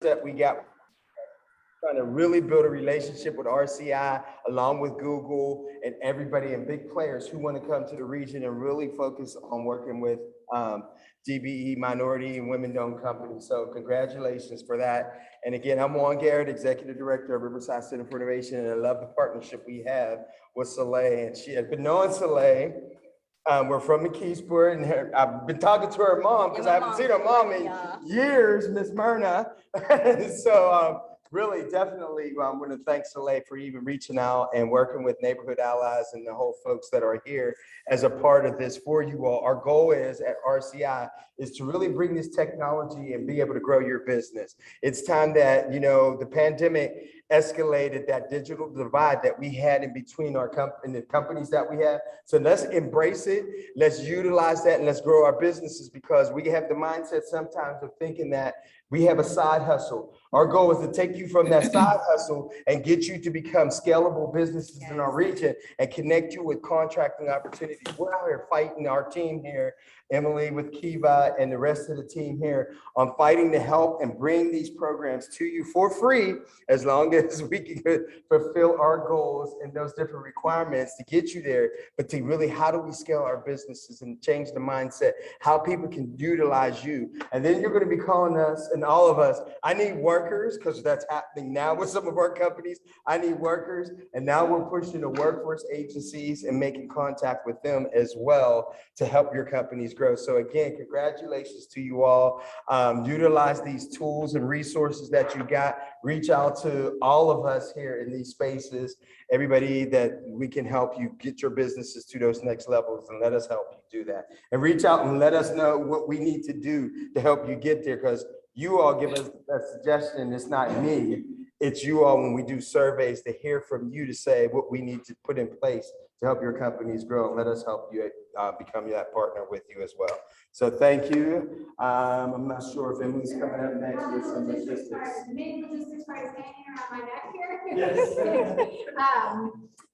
that we got, trying to really build a relationship with RCI along with Google and everybody and big players who want to come to the region and really focus on working with DBE, minority and women-owned companies. So congratulations for that. And again, I'm Juan Garrett, Executive Director of Riverside Center for Innovation, and I love the partnership we have with Soleil. And she has been knowing Soleil. We're from McKeesport, and I've been talking to her mom because I haven't seen her mom in years, Miss Myrna. So really, definitely, I want to thank Soleil for even reaching out and working with Neighborhood Allies and the whole folks that are here as a part of this for you all. Our goal is at RCI is to really bring this technology and be able to grow your business. It's time that, you know, the pandemic escalated that digital divide that we had in between our the companies that we have. So let's embrace it. Let's utilize that and let's grow our businesses, because we have the mindset sometimes of thinking that we have a side hustle. Our goal is to take you from that side hustle and get you to become scalable businesses in our region and connect you with contracting opportunities. We're out here fighting, our team here, Emily with Kiva and the rest of the team here, on fighting to help and bring these programs to you for free, as long as we can fulfill our goals and those different requirements to get you there. But to really, how do we scale our businesses and change the mindset, how people can utilize you. And then you're going to be calling us, and all of us, I need workers, because that's happening now with some of our companies. I need workers. And now we're pushing the workforce agencies and making contact with them as well to help your companies grow. So again, congratulations to you all. Utilize these tools and resources that you got. Reach out to all of us here in these spaces, everybody that we can help you get your businesses to those next levels, and let us help you do that. And reach out and let us know what we need to do to help you get there, because you all give us a suggestion. It's not me, it's you all when we do surveys to hear from you to say what we need to put in place to help your companies grow, and let us help you become that partner with you as well. So thank you. I'm not sure if Emily's coming up next with some logistics. Maybe logistics price hanging around my neck here. Yes.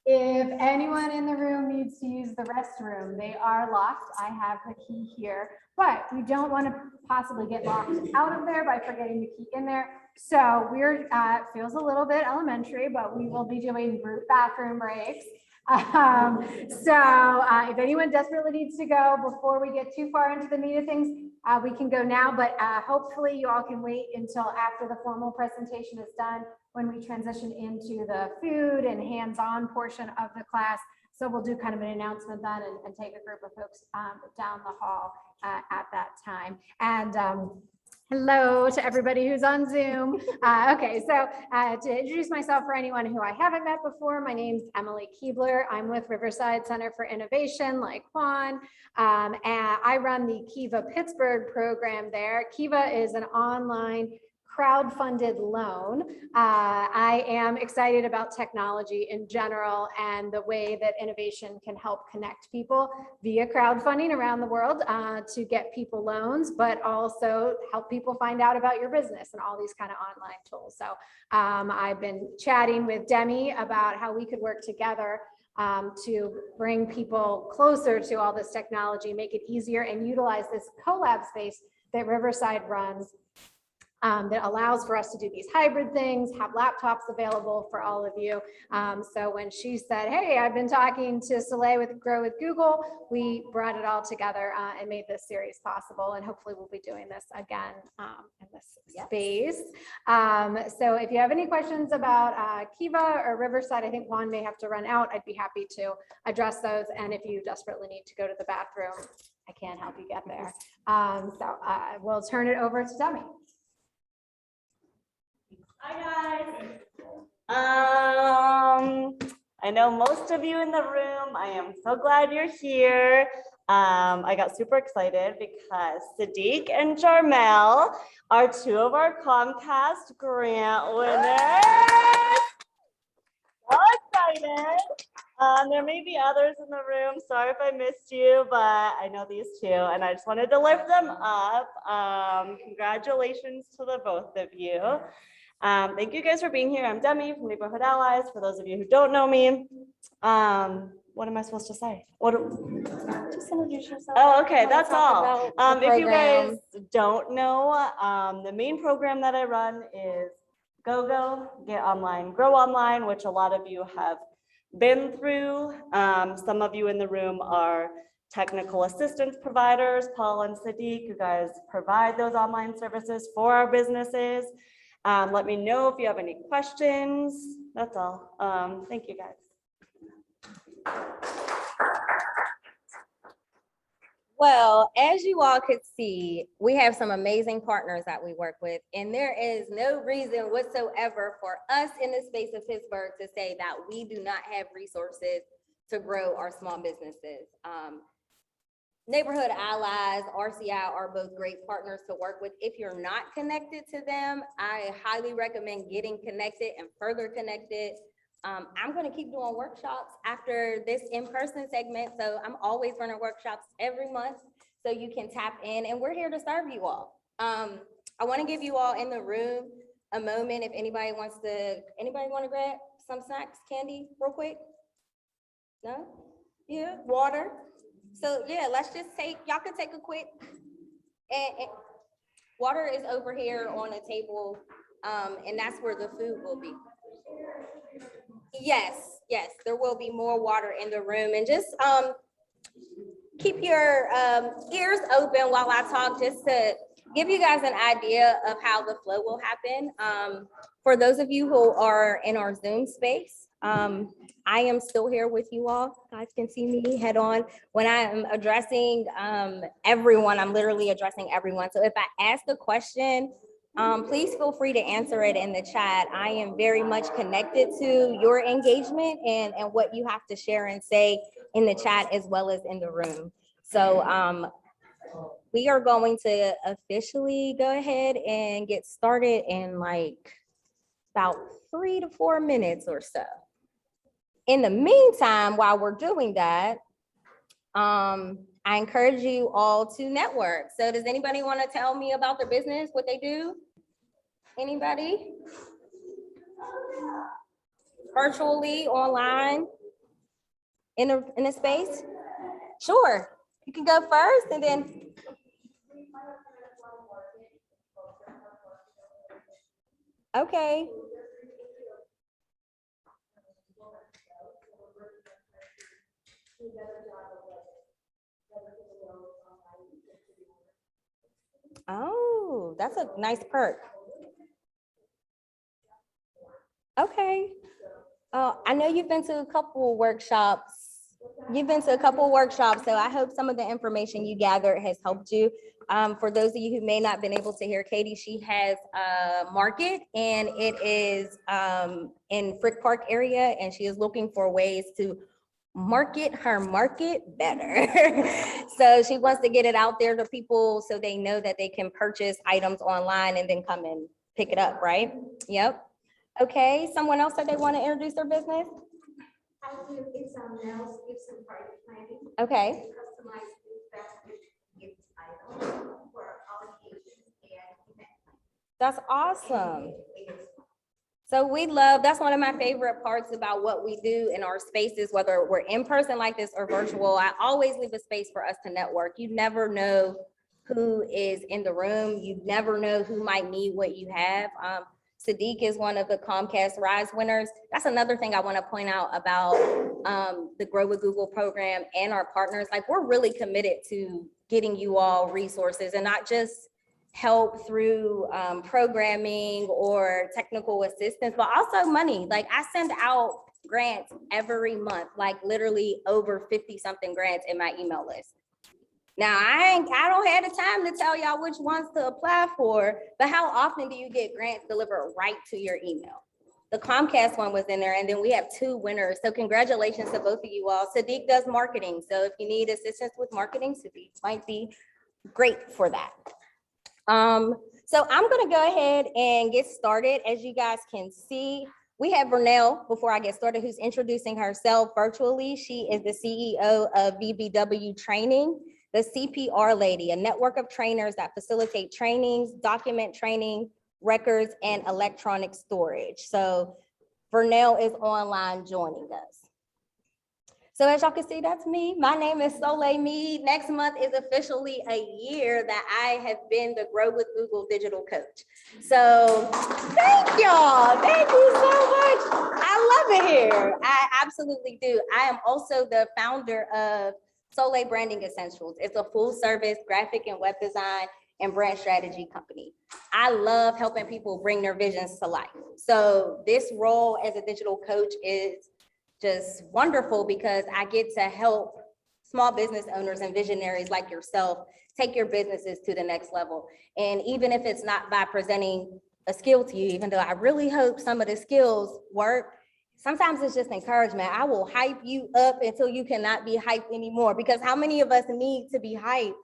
If anyone in the room needs to use the restroom, they are locked. I have the key here, but we don't want to possibly get locked out of there by forgetting the key in there. So we're, feels a little bit elementary, but we will be doing group bathroom breaks. If anyone desperately needs to go before we get too far into the meat of things, we can go now, but hopefully you all can wait until after the formal presentation is done, when we transition into the food and hands-on portion of the class. So we'll do kind of an announcement then and take a group of folks down the hall at that time. And hello to everybody who's on Zoom. Okay, so to introduce myself for anyone who I haven't met before, my name's Emily Keebler. I'm with Riverside Center for Innovation, like Juan, and I run the Kiva Pittsburgh program there. Kiva is an online crowd-funded loan. I am excited about technology in general and the way that innovation can help connect people via crowdfunding around the world to get people loans, but also help people find out about your business and all these kind of online tools. So I've been chatting with Demi about how we could work together to bring people closer to all this technology, make it easier, and utilize this collab space that Riverside runs that allows for us to do these hybrid things, have laptops available for all of you. So when she said, hey, I've been talking to Soleil with Grow with Google, we brought it all together and made this series possible. And hopefully we'll be doing this again in this space. So if you have any questions about Kiva or Riverside, I think Juan may have to run out. I'd be happy to address those. And if you desperately need to go to the bathroom, I can help you get there. We'll turn it over to Demi. Hi guys. I know most of you in the room. I am so glad you're here. I got super excited because Sadiq and Jarmel are two of our Comcast grant winners. So excited. There may be others in the room. Sorry if I missed you, but I know these two, and I just wanted to lift them up. Congratulations to the both of you. Thank you guys for being here. I'm Demi from Neighborhood Allies, for those of you who don't know me. what am I supposed to say? What? Just introduce yourself. Oh, okay, Wanna that's talk all. about the If you guys program? don't know, the main program that I run is Go, Get Online, Grow Online, which a lot of you have been through. Some of you in the room are technical assistance providers, Paul and Sadiq, you guys provide those online services for our businesses. Let me know if you have any questions. That's all. Thank you, guys. Well, as you all could see, we have some amazing partners that we work with, and there is no reason whatsoever for us in the space of Pittsburgh to say that we do not have resources to grow our small businesses. Neighborhood Allies, RCI are both great partners to work with. If you're not connected to them, I highly recommend getting connected and further connected. I'm going to keep doing workshops after this in-person segment. So I'm always running workshops every month so you can tap in, and we're here to serve you all. I want to give you all in the room a moment if anybody want to grab some snacks, candy real quick? No? Yeah, water. So yeah, let's just y'all can take a quick, and water is over here on the table, and that's where the food will be. Yes, there will be more water in the room, and just keep your ears open while I talk, just to give you guys an idea of how the flow will happen. For those of you who are in our Zoom space, I am still here with you all. You guys can see me head on. When I am addressing everyone, I'm literally addressing everyone. So if I ask a question, please feel free to answer it in the chat. I am very much connected to your engagement and what you have to share and say in the chat as well as in the room. So we are going to officially go ahead and get started in like about 3 to 4 minutes or so. In the meantime, while we're doing that, I encourage you all to network. So does anybody want to tell me about their business, what they do? Anybody? Virtually, online, in a space? Sure, you can go first and then. Okay. Oh, that's a nice perk. Okay. I know you've been to a couple workshops. So I hope some of the information you gathered has helped you. For those of you who may not have been able to hear Katie, she has a market, and it is in Frick Park area, and she is looking for ways to market her market better. So she wants to get it out there to people so they know that they can purchase items online and then come and pick it up, right? Yep. Okay, someone else said they want to introduce their business? I do, it's Mel's Gibson Party Planning. Okay. Customized food basket gift items for all occasions and events. That's awesome. So that's one of my favorite parts about what we do in our spaces, whether we're in person like this or virtual. I always leave a space for us to network. You never know who is in the room. You never know who might need what you have. Sadiq is one of the Comcast Rise winners. That's another thing I want to point out about the Grow with Google program and our partners. Like, we're really committed to getting you all resources, and not just help through programming or technical assistance, but also money. Like, I send out grants every month, like literally over 50 something grants in my email list. Now, I don't have the time to tell y'all which ones to apply for, but how often do you get grants delivered right to your email? The Comcast one was in there, and then we have 2 winners. So congratulations to both of you all. Sadiq does marketing. So if you need assistance with marketing, Sadiq might be great for that. So I'm going to go ahead and get started. As you guys can see, we have Vernell, before I get started, who's introducing herself virtually. She is the CEO of VBW Training, the CPR lady, a network of trainers that facilitate trainings, document training, records, and electronic storage. So Vernell is online joining us. So as y'all can see, that's me. My name is Soleil Meade. Next month is officially a year that I have been the Grow with Google digital coach. So thank y'all. Thank you so much. I love it here. I absolutely do. I am also the founder of Soleil Branding Essentials. It's a full service graphic and web design and brand strategy company. I love helping people bring their visions to life. So this role as a digital coach is just wonderful because I get to help small business owners and visionaries like yourself take your businesses to the next level. And even if it's not by presenting a skill to you, even though I really hope some of the skills work, sometimes it's just encouragement. I will hype you up until you cannot be hyped anymore, because how many of us need to be hyped?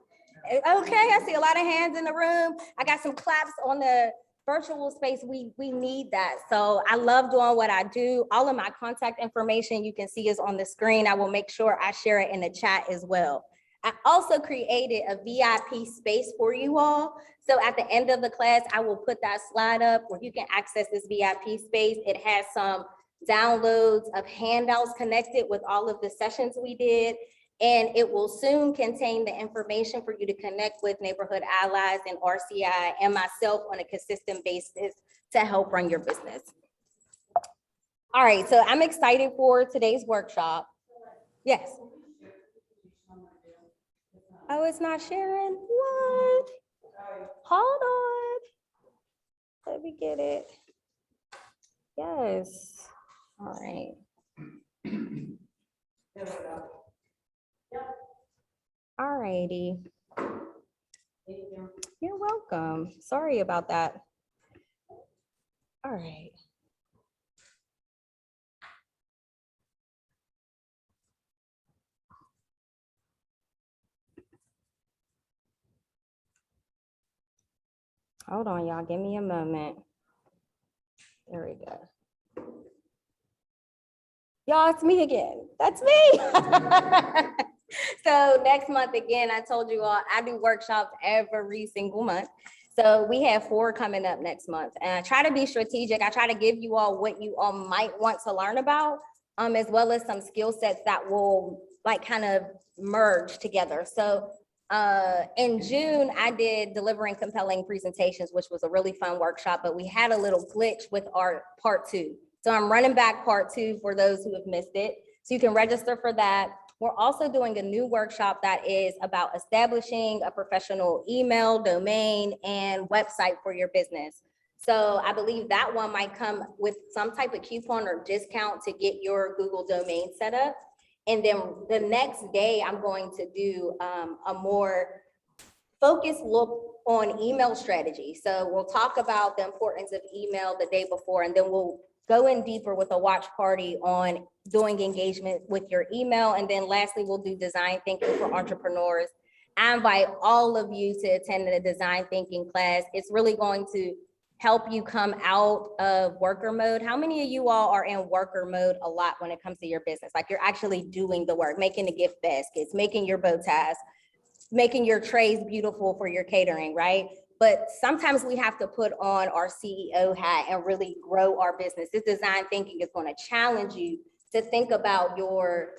Okay, I see a lot of hands in the room. I got some claps on the virtual space. We need that. So I love doing what I do. All of my contact information you can see is on the screen. I will make sure I share it in the chat as well. I also created a VIP space for you all. So at the end of the class, I will put that slide up where you can access this VIP space. It has some downloads of handouts connected with all of the sessions we did. And it will soon contain the information for you to connect with neighborhood allies and RCI and myself on a consistent basis to help run your business. All right, so I'm excited for today's workshop. Yes. Oh, it's not sharing? What? Hold on. Let me get it. Yes. All right. All righty. You're welcome. Sorry about that. All right. Hold on, y'all. Give me a moment. There we go. Y'all, it's me again. That's me. So next month, again, I told you all, I do workshops every single month. So we have 4 coming up next month. And I try to be strategic. I try to give you all what you all might want to learn about, as well as some skill sets that will like kind of merge together. So in June, I did delivering compelling presentations, which was a really fun workshop, but we had a little glitch with our part 2. So I'm running back part 2 for those who have missed it. So you can register for that. We're also doing a new workshop that is about establishing a professional email, domain, and website for your business. So I believe that one might come with some type of coupon or discount to get your Google domain set up. And then the next day, I'm going to do a more focused look on email strategy. So we'll talk about the importance of email the day before, and then we'll go in deeper with a watch party on doing engagement with your email. And then lastly, we'll do design thinking for entrepreneurs. I invite all of you to attend the design thinking class. It's really going to help you come out of worker mode. How many of you all are in worker mode a lot when it comes to your business? Like you're actually doing the work, making the gift baskets, making your bow ties, making your trays beautiful for your catering, right? But sometimes we have to put on our CEO hat and really grow our business. This design thinking is going to challenge you to think about your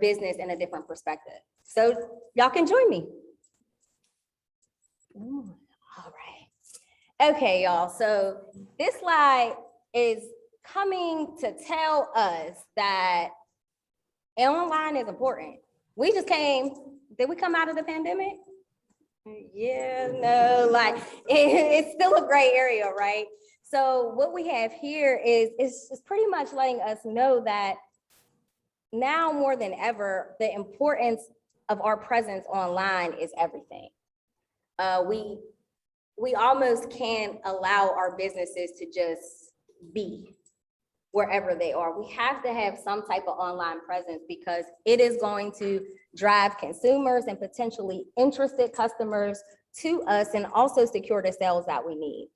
business in a different perspective. So y'all can join me. Ooh, all right. Okay, y'all. So this slide is coming to tell us that online is important. We just came, did we come out of the pandemic? Yeah, no, like it's still a gray area, right? So what we have here is pretty much letting us know that now more than ever, the importance of our presence online is everything. We almost can't allow our businesses to just be wherever they are. We have to have some type of online presence because it is going to drive consumers and potentially interested customers to us and also secure the sales that we need.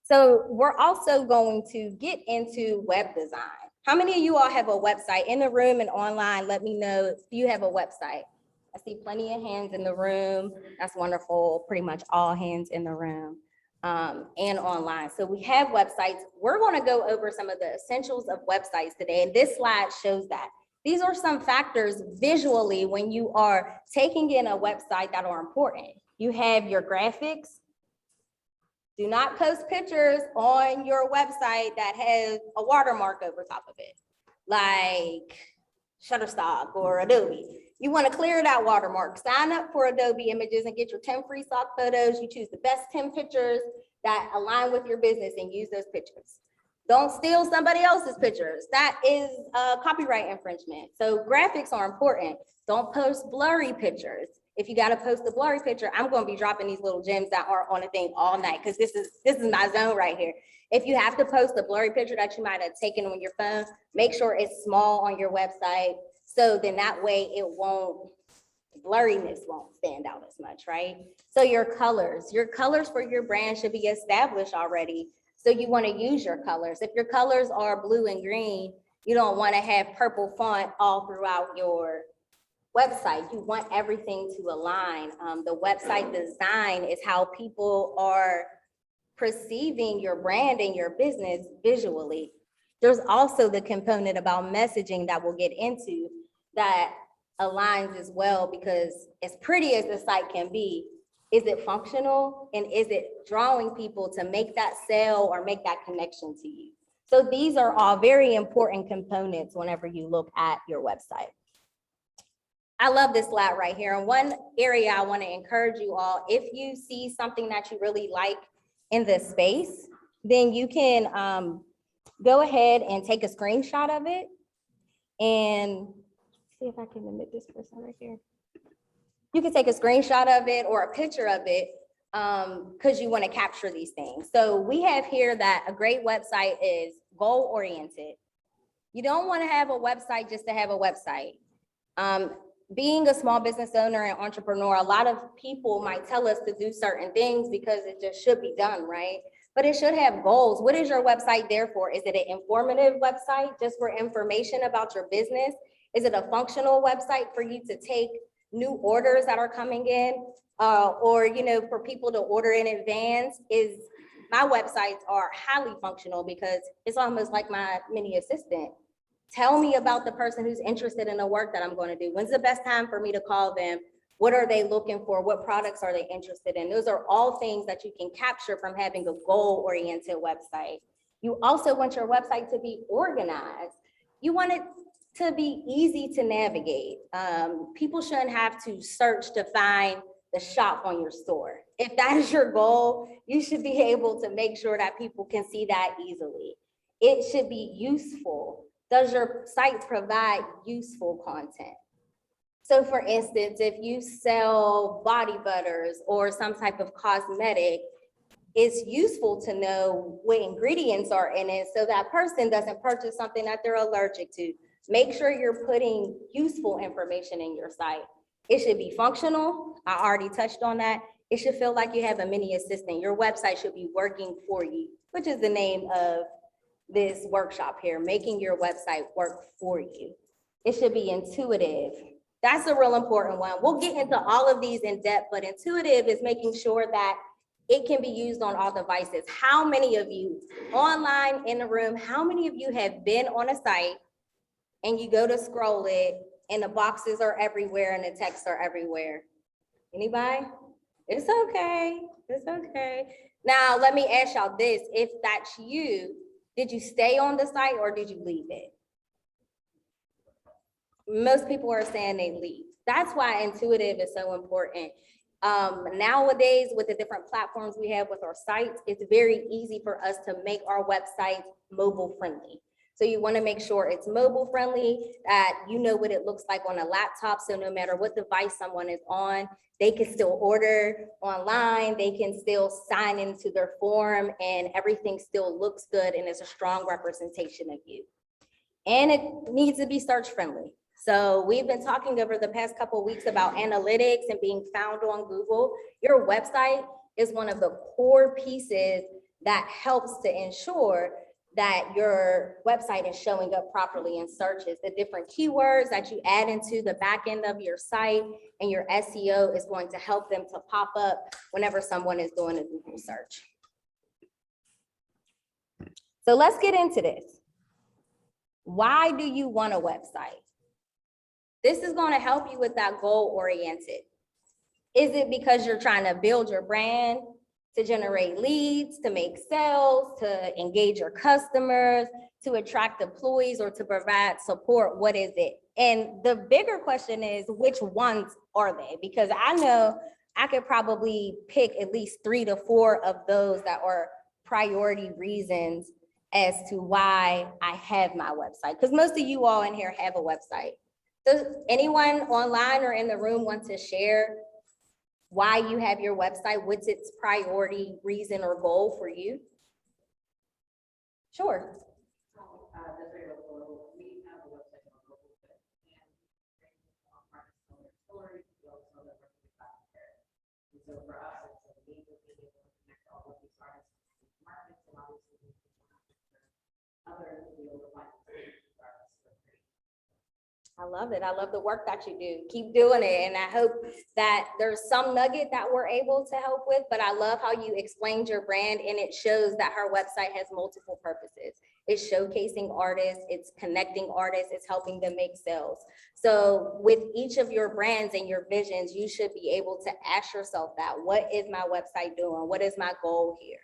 So we're also going to get into web design. How many of you all have a website in the room and online? Let me know if you have a website. I see plenty of hands in the room. That's wonderful. Pretty much all hands in the room. And online. So we have websites. We're going to go over some of the essentials of websites today. And this slide shows that. These are some factors visually when you are taking in a website that are important. You have your graphics. Do not post pictures on your website that has a watermark over top of it, like Shutterstock or Adobe. You want to clear that watermark. Sign up for Adobe Images and get your 10 free stock photos. You choose the best 10 pictures that align with your business and use those pictures. Don't steal somebody else's pictures. That is copyright infringement. So graphics are important. Don't post blurry pictures. If you got to post a blurry picture, I'm going to be dropping these little gems that are on a thing all night because this is my zone right here. If you have to post a blurry picture that you might have taken on your phone, make sure it's small on your website. So then that way blurriness won't stand out as much, right? So your colors for your brand should be established already. So you want to use your colors. If your colors are blue and green, you don't want to have purple font all throughout your website. You want everything to align. The website design is how people are perceiving your brand and your business visually. There's also the component about messaging that we'll get into that aligns as well, because as pretty as the site can be, is it functional and is it drawing people to make that sale or make that connection to you? So these are all very important components whenever you look at your website. I love this slide right here. And one area I want to encourage you all, if you see something that you really like in this space, then you can go ahead and take a screenshot of it and see if I can admit this person right here. You can take a screenshot of it or a picture of it because you want to capture these things. So we have here that a great website is goal-oriented. You don't want to have a website just to have a website. Being a small business owner and entrepreneur, a lot of people might tell us to do certain things because it just should be done, right? But it should have goals. What is your website there for? Is it an informative website just for information about your business? Is it a functional website for you to take new orders that are coming in, or for people to order in advance? My websites are highly functional because it's almost like my mini assistant. Tell me about the person who's interested in the work that I'm going to do. When's the best time for me to call them? What are they looking for? What products are they interested in? Those are all things that you can capture from having a goal-oriented website. You also want your website to be organized. You want it to be easy to navigate. People shouldn't have to search to find the shop on your store. If that is your goal, you should be able to make sure that people can see that easily. It should be useful. Does your site provide useful content? So for instance, if you sell body butters or some type of cosmetic, it's useful to know what ingredients are in it so that person doesn't purchase something that they're allergic to. Make sure you're putting useful information in your site. It should be functional. I already touched on that. It should feel like you have a mini assistant. Your website should be working for you, which is the name of this workshop here, making your website work for you. It should be intuitive. That's a real important one. We'll get into all of these in depth, but intuitive is making sure that it can be used on all devices. How many of you online in the room, how many of you have been on a site and you go to scroll it and the boxes are everywhere and the texts are everywhere? Anybody? It's okay. It's okay. Now, let me ask y'all this. If that's you, did you stay on the site or did you leave it? Most people are saying they leave. That's why intuitive is so important. Nowadays, with the different platforms we have with our sites, it's very easy for us to make our websites mobile friendly. So you want to make sure it's mobile friendly, that you know what it looks like on a laptop. So no matter what device someone is on, they can still order online, they can still sign into their form, and everything still looks good and is a strong representation of you. And it needs to be search friendly. So we've been talking over the past couple of weeks about analytics and being found on Google. Your website is one of the core pieces that helps to ensure that your website is showing up properly in searches. The different keywords that you add into the back end of your site and your SEO is going to help them to pop up whenever someone is doing a Google search. So let's get into this. Why do you want a website? This is going to help you with that goal oriented. Is it because you're trying to build your brand, to generate leads, to make sales, to engage your customers, to attract employees, or to provide support? What is it? And the bigger question is, which ones are they? Because I know I could probably pick at least 3 to 4 of those that are priority reasons as to why I have my website. Because most of you all in here have a website. Does anyone online or in the room want to share why you have your website? What's its priority reason or goal for you? Sure. So for us, it's a major being able to connect all of these artists and markets, and obviously others to be able to find artists for free. I love it. I love the work that you do. Keep doing it. And I hope that there's some nugget that we're able to help with, but I love how you explained your brand, and it shows that her website has multiple purposes. It's showcasing artists, it's connecting artists, it's helping them make sales. So with each of your brands and your visions, you should be able to ask yourself that, what is my website doing? What is my goal here?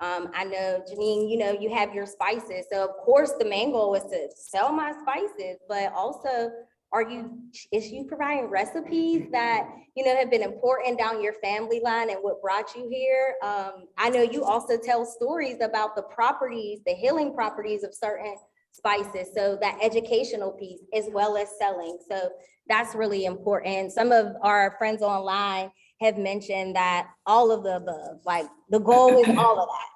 I know, Janine, you know, you have your spices. So of course the main goal is to sell my spices, but also is you providing recipes that, you know, have been important down your family line and what brought you here? I know you also tell stories about the properties, the healing properties of certain spices. So that educational piece as well as selling. So that's really important. Some of our friends online have mentioned that all of the above, like the goal is all of that.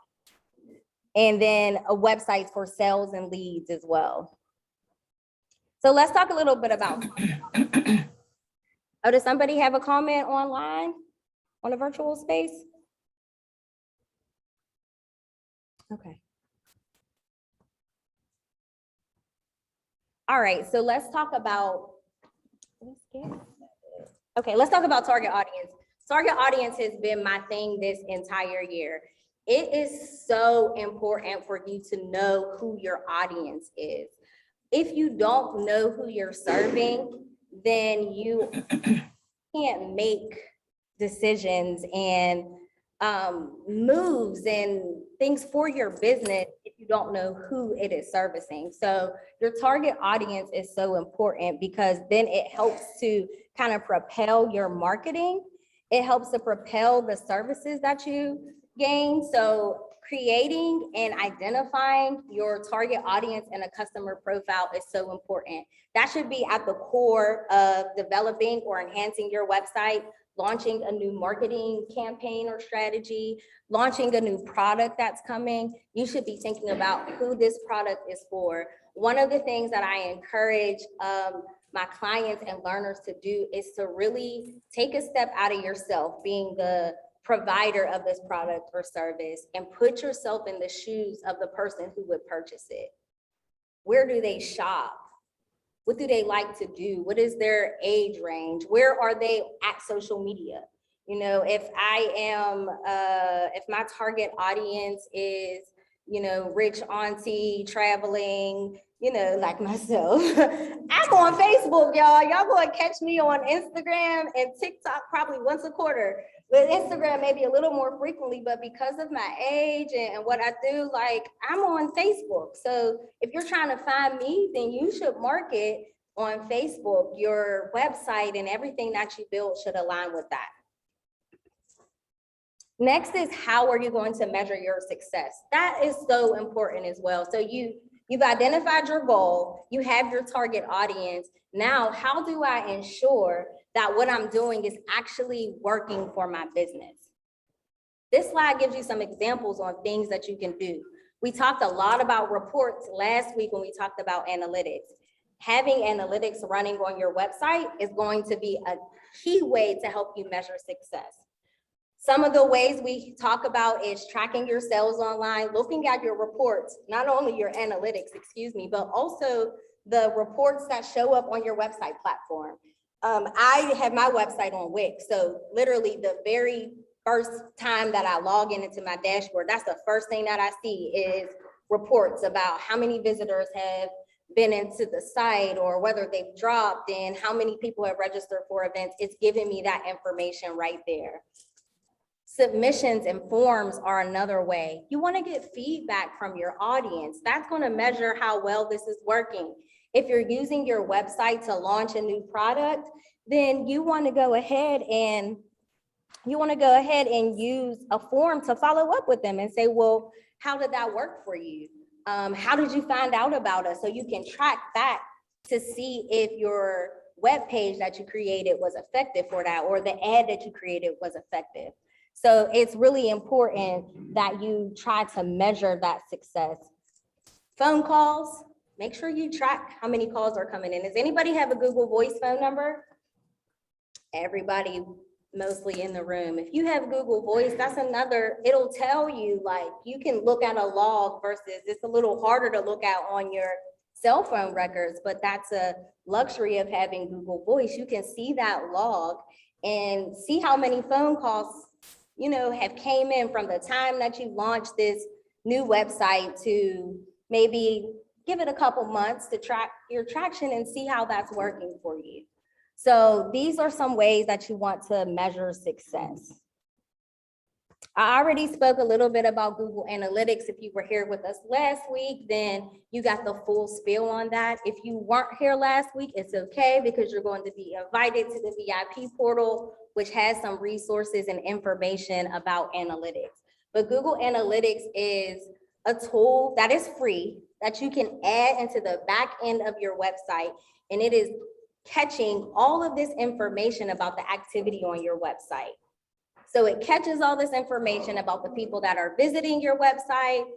And then a website for sales and leads as well. So let's talk a little bit about. Oh, does somebody have a comment online on a virtual space? Okay. All right, so let's talk about, okay, let's talk about target audience. Target audience has been my thing this entire year. It is so important for you to know who your audience is. If you don't know who you're serving, then you can't make decisions and moves and things for your business if you don't know who it is servicing. So your target audience is so important because then it helps to kind of propel your marketing. It helps to propel the services that you gain. So creating and identifying your target audience and a customer profile is so important. That should be at the core of developing or enhancing your website, launching a new marketing campaign or strategy, launching a new product that's coming. You should be thinking about who this product is for. One of the things that I encourage my clients and learners to do is to really take a step out of yourself, being the provider of this product or service, and put yourself in the shoes of the person who would purchase it. Where do they shop? What do they like to do? What is their age range? Where are they at social media? You know, if I am, if my target audience is, you know, rich auntie traveling, you know, like myself, I'm on Facebook, y'all. Y'all gonna catch me on Instagram and TikTok probably once a quarter. But Instagram maybe a little more frequently, but because of my age and what I do, like I'm on Facebook. So if you're trying to find me, then you should market on Facebook. Your website and everything that you build should align with that. Next is, how are you going to measure your success? That is so important as well. So you've identified your goal, you have your target audience. Now, how do I ensure that what I'm doing is actually working for my business? This slide gives you some examples on things that you can do. We talked a lot about reports last week when we talked about analytics. Having analytics running on your website is going to be a key way to help you measure success. Some of the ways we talk about is tracking your sales online, looking at your reports, not only your analytics, but also the reports that show up on your website platform. I have my website on Wix, so literally the very first time that I log into my dashboard, that's the first thing that I see is reports about how many visitors have been into the site or whether they've dropped and how many people have registered for events. It's giving me that information right there. Submissions and forms are another way. You want to get feedback from your audience. That's going to measure how well this is working. If you're using your website to launch a new product, then you want to go ahead and use a form to follow up with them and say, well, how did that work for you? How did you find out about us? So you can track back to see if your web page that you created was effective for that, or the ad that you created was effective. So it's really important that you try to measure that success. Phone calls, make sure you track how many calls are coming in. Does anybody have a Google Voice phone number? Everybody mostly in the room. If you have Google Voice, that's another, it'll tell you, like, you can look at a log versus it's a little harder to look at on your cell phone records, but that's a luxury of having Google Voice. You can see that log and see how many phone calls, you know, have came in from the time that you launched this new website to maybe give it a couple months to track your traction and see how that's working for you. So these are some ways that you want to measure success. I already spoke a little bit about Google Analytics. If you were here with us last week, then you got the full spiel on that. If you weren't here last week, it's okay, because you're going to be invited to the VIP portal, which has some resources and information about analytics. But Google Analytics is a tool that is free that you can add into the back end of your website, and it is catching all of this information about the activity on your website. So it catches all this information about the people that are visiting your website,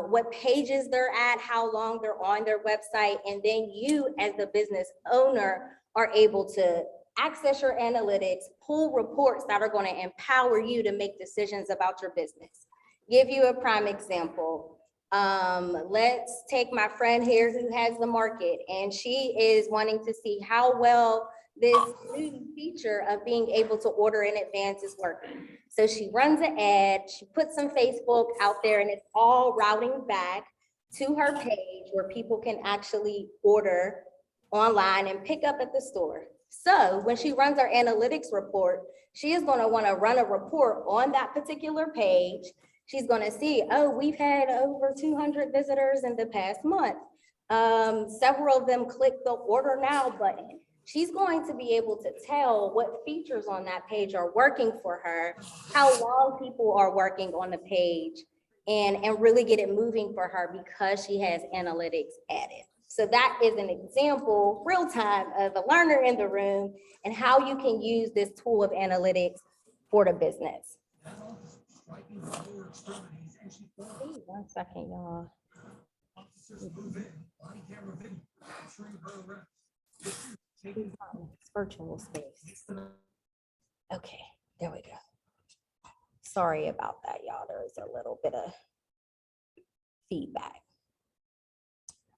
what pages they're at, how long they're on their website, and then you as the business owner are able to access your analytics, pull reports that are going to empower you to make decisions about your business. Give you a prime example. Let's take my friend here who has the market, and she is wanting to see how well this new feature of being able to order in advance is working. So she runs an ad, she puts some Facebook out there, and it's all routing back to her page where people can actually order online and pick up at the store. So when she runs her analytics report, she is going to want to run a report on that particular page. She's going to see, oh, we've had over 200 visitors in the past month. Several of them click the order now button. She's going to be able to tell what features on that page are working for her, how long people are working on the page, and really get it moving for her because she has analytics added. So that is an example, real time, of a learner in the room and how you can use this tool of analytics for the business. Hey, 1 second, y'all. It's virtual space. Okay, there we go. Sorry about that, y'all. There's a little bit of feedback.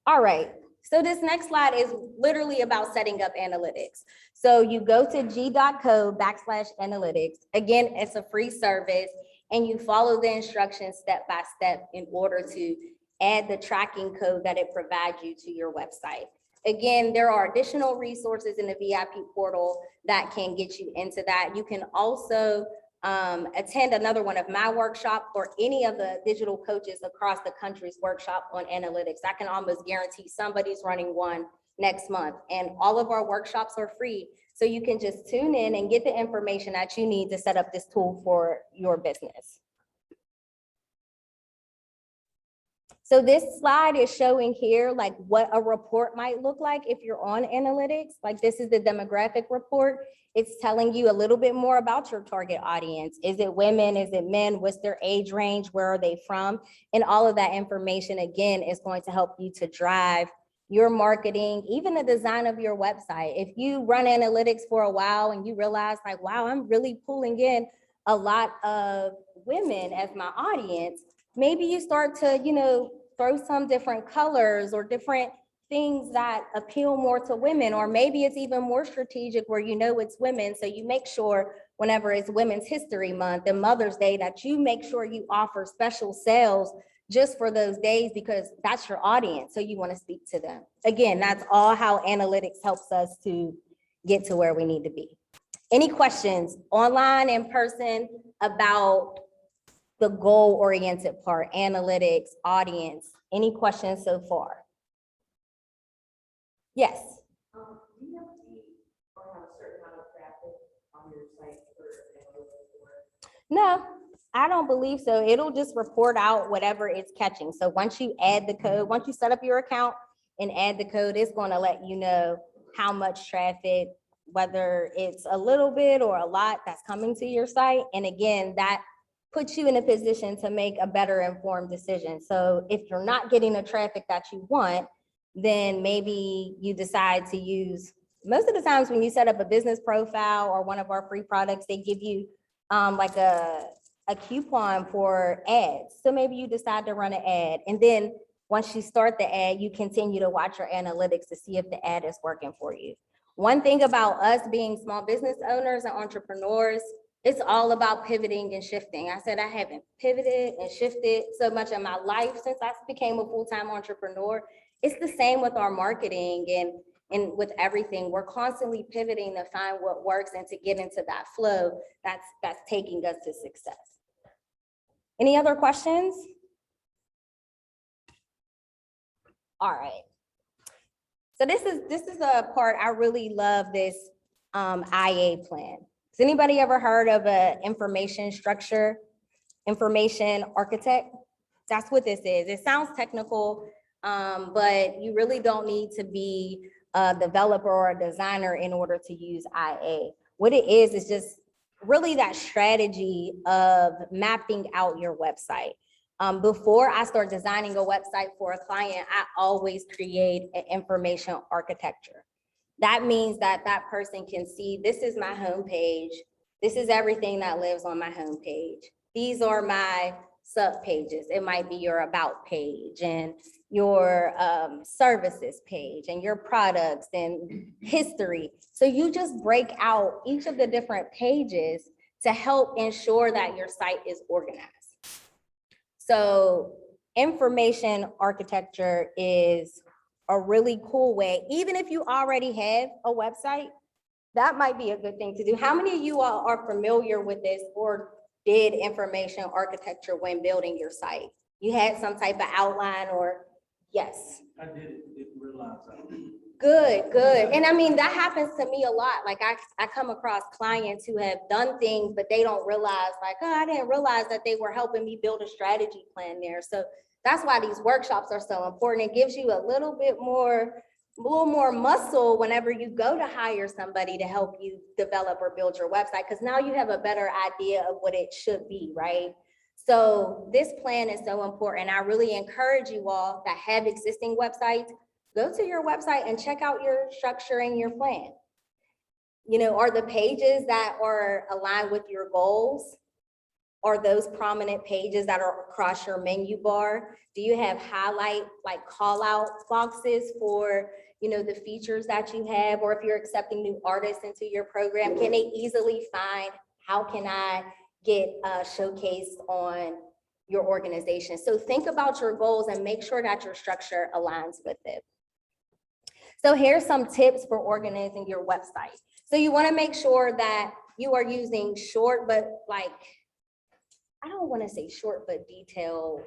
All right, so this next slide is literally about setting up analytics. So you go to g.co/analytics. Again, it's a free service, and you follow the instructions step by step in order to add the tracking code that it provides you to your website. Again, there are additional resources in the VIP portal that can get you into that. You can also attend another one of my workshops, or any of the digital coaches across the country's workshop on analytics. I can almost guarantee somebody's running one next month, and all of our workshops are free. So you can just tune in and get the information that you need to set up this tool for your business. So this slide is showing here like what a report might look like if you're on analytics. Like, this is the demographic report. It's telling you a little bit more about your target audience. Is it women? Is it men? What's their age range? Where are they from? And all of that information, again, is going to help you to drive your marketing, even the design of your website. If you run analytics for a while and you realize, like, wow, I'm really pulling in a lot of women as my audience, maybe you start to, you know, throw some different colors or different things that appeal more to women, or maybe it's even more strategic where you know it's women. So you make sure whenever it's Women's History Month and Mother's Day that you make sure you offer special sales just for those days because that's your audience. So you want to speak to them. Again, that's all how analytics helps us to get to where we need to be. Any questions online, in person, about the goal-oriented part, analytics, audience? Any questions so far? Yes. Do you have to or have a certain amount of traffic on your site for analytics or? No, I don't believe so. It'll just report out whatever it's catching. So once you add the code, once you set up your account and add the code, it's going to let you know how much traffic, whether it's a little bit or a lot that's coming to your site. And again, that puts you in a position to make a better informed decision. So if you're not getting the traffic that you want, then maybe you decide to use, most of the times when you set up a business profile or one of our free products, they give you like a coupon for ads. So maybe you decide to run an ad. And then once you start the ad, you continue to watch your analytics to see if the ad is working for you. One thing about us being small business owners and entrepreneurs, it's all about pivoting and shifting. I said I haven't pivoted and shifted so much in my life since I became a full-time entrepreneur. It's the same with our marketing and with everything. We're constantly pivoting to find what works and to get into that flow that's taking us to success. Any other questions? All right. So this is a part I really love, this IA plan. Has anybody ever heard of an information structure, information architect? That's what this is. It sounds technical, but you really don't need to be a developer or a designer in order to use IA. What it is just really that strategy of mapping out your website. Before I start designing a website for a client, I always create an information architecture. That means that that person can see, this is my homepage. This is everything that lives on my homepage. These are my sub pages. It might be your about page and your services page and your products and history. So you just break out each of the different pages to help ensure that your site is organized. So information architecture is a really cool way. Even if you already have a website, that might be a good thing to do. How many of you all are familiar with this or did information architecture when building your site? You had some type of outline or, yes? I didn't realize that. Good, good. And I mean, that happens to me a lot. Like I come across clients who have done things, but they don't realize like, oh, I didn't realize that they were helping me build a strategy plan there. So that's why these workshops are so important. It gives you a little more muscle whenever you go to hire somebody to help you develop or build your website, because now you have a better idea of what it should be, right? So this plan is so important. I really encourage you all that have existing websites, go to your website and check out your structure and your plan. You know, are the pages that are aligned with your goals? Are those prominent pages that are across your menu bar? Do you have highlight, like call out boxes for, you know, the features that you have? Or if you're accepting new artists into your program, can they easily find, how can I get showcased on your organization? So think about your goals and make sure that your structure aligns with it. So here's some tips for organizing your website. So you want to make sure that you are using short, but like, I don't want to say short but detailed,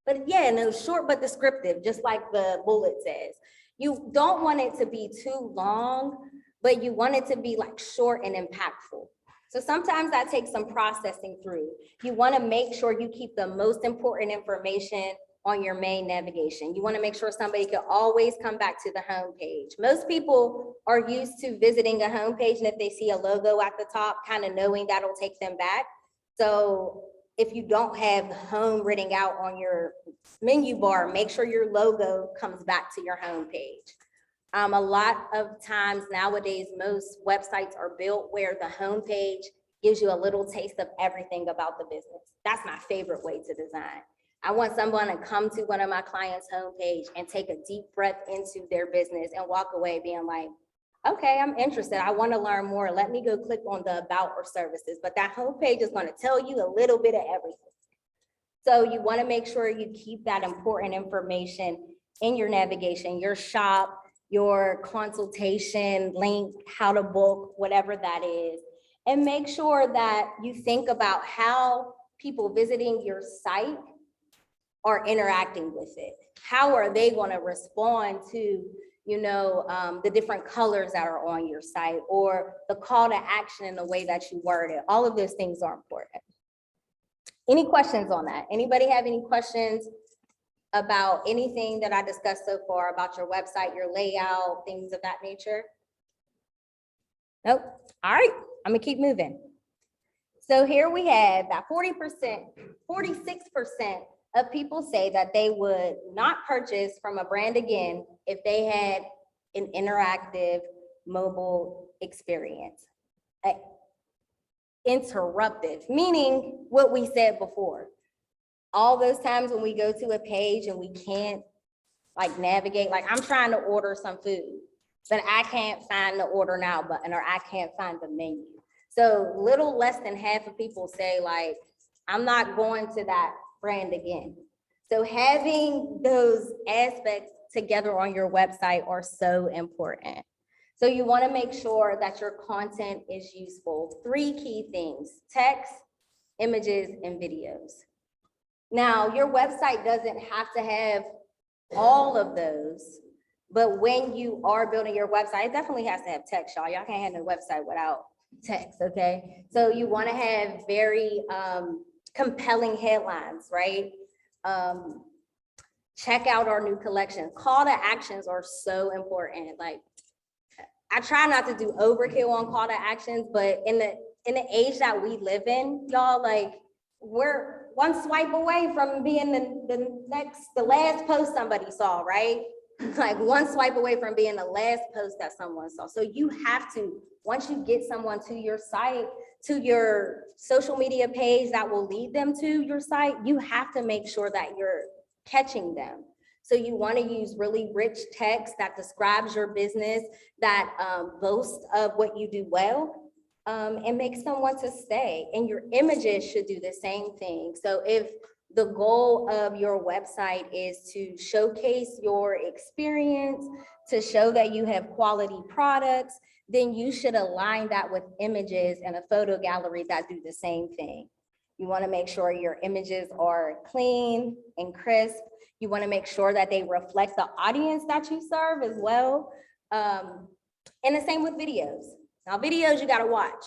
but yeah, no, short but descriptive, just like the bullet says. You don't want it to be too long, but you want it to be like short and impactful. So sometimes that takes some processing through. You want to make sure you keep the most important information on your main navigation. You want to make sure somebody can always come back to the home page. Most people are used to visiting a home page, and if they see a logo at the top, kind of knowing that'll take them back. So if you don't have home written out on your menu bar, make sure your logo comes back to your home page. A lot of times nowadays, most websites are built where the home page gives you a little taste of everything about the business. That's my favorite way to design. I want someone to come to one of my clients' homepage and take a deep breath into their business and walk away being like, okay, I'm interested. I want to learn more. Let me go click on the about or services. But that homepage is going to tell you a little bit of everything. So you want to make sure you keep that important information in your navigation, your shop, your consultation link, how to book, whatever that is. And make sure that you think about how people visiting your site are interacting with it. How are they going to respond to, the different colors that are on your site, or the call to action in the way that you word it? All of those things are important. Any questions on that? Anybody have any questions about anything that I discussed so far about your website, your layout, things of that nature? Nope. All right, I'm gonna keep moving. So here we have that 40%, 46% of people say that they would not purchase from a brand again if they had an interactive mobile experience. Interruptive, meaning what we said before. All those times when we go to a page and we can't navigate, I'm trying to order some food, but I can't find the order now button, or I can't find the menu. So little less than half of people say I'm not going to that brand again. So having those aspects together on your website are so important. So you want to make sure that your content is useful. 3 key things: text, images, and videos. Now, your website doesn't have to have all of those, but when you are building your website, it definitely has to have text, y'all. Y'all can't have no website without text, okay? So you want to have very compelling headlines, right? Check out our new collection. Call to actions are so important. I try not to do overkill on call to actions, but in the age that we live in, y'all, we're one swipe away from being the last post somebody saw, right? One swipe away from being the last post that someone saw. So you have to, once you get someone to your site, to your social media page that will lead them to your site, you have to make sure that you're catching them. So you want to use really rich text that describes your business, that boasts of what you do well, and makes them want to stay. And your images should do the same thing. So if the goal of your website is to showcase your experience, to show that you have quality products, then you should align that with images and a photo gallery that do the same thing. You want to make sure your images are clean and crisp. You want to make sure that they reflect the audience that you serve as well. And the same with videos. Now, videos you got to watch.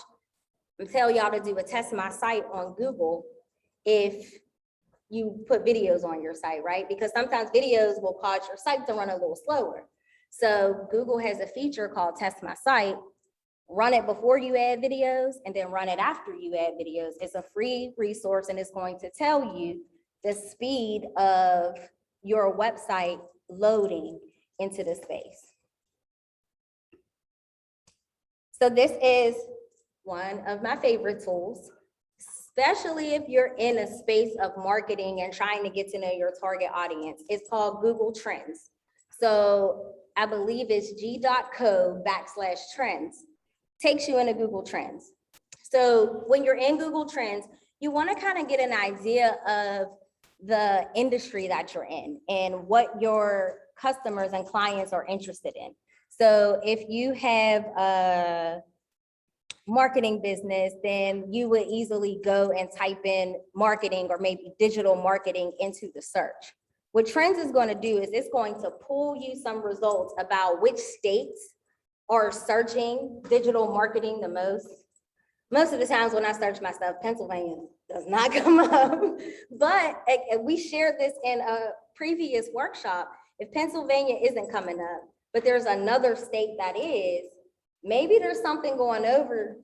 I'm telling y'all to do a test my site on Google if you put videos on your site, right? Because sometimes videos will cause your site to run a little slower. So Google has a feature called Test My Site. Run it before you add videos and then run it after you add videos. It's a free resource and it's going to tell you the speed of your website loading into the space. So this is one of my favorite tools, especially if you're in a space of marketing and trying to get to know your target audience. It's called Google Trends. So I believe it's g.co/trends. Takes you into Google Trends. So when you're in Google Trends, you want to kind of get an idea of the industry that you're in and what your customers and clients are interested in. So if you have a marketing business, then you would easily go and type in marketing or maybe digital marketing into the search. What Trends is going to do is it's going to pull you some results about which states are searching digital marketing the most. Most of the times when I search my stuff, Pennsylvania does not come up. But we shared this in a previous workshop. If Pennsylvania isn't coming up, but there's another state that is, maybe there's something going on over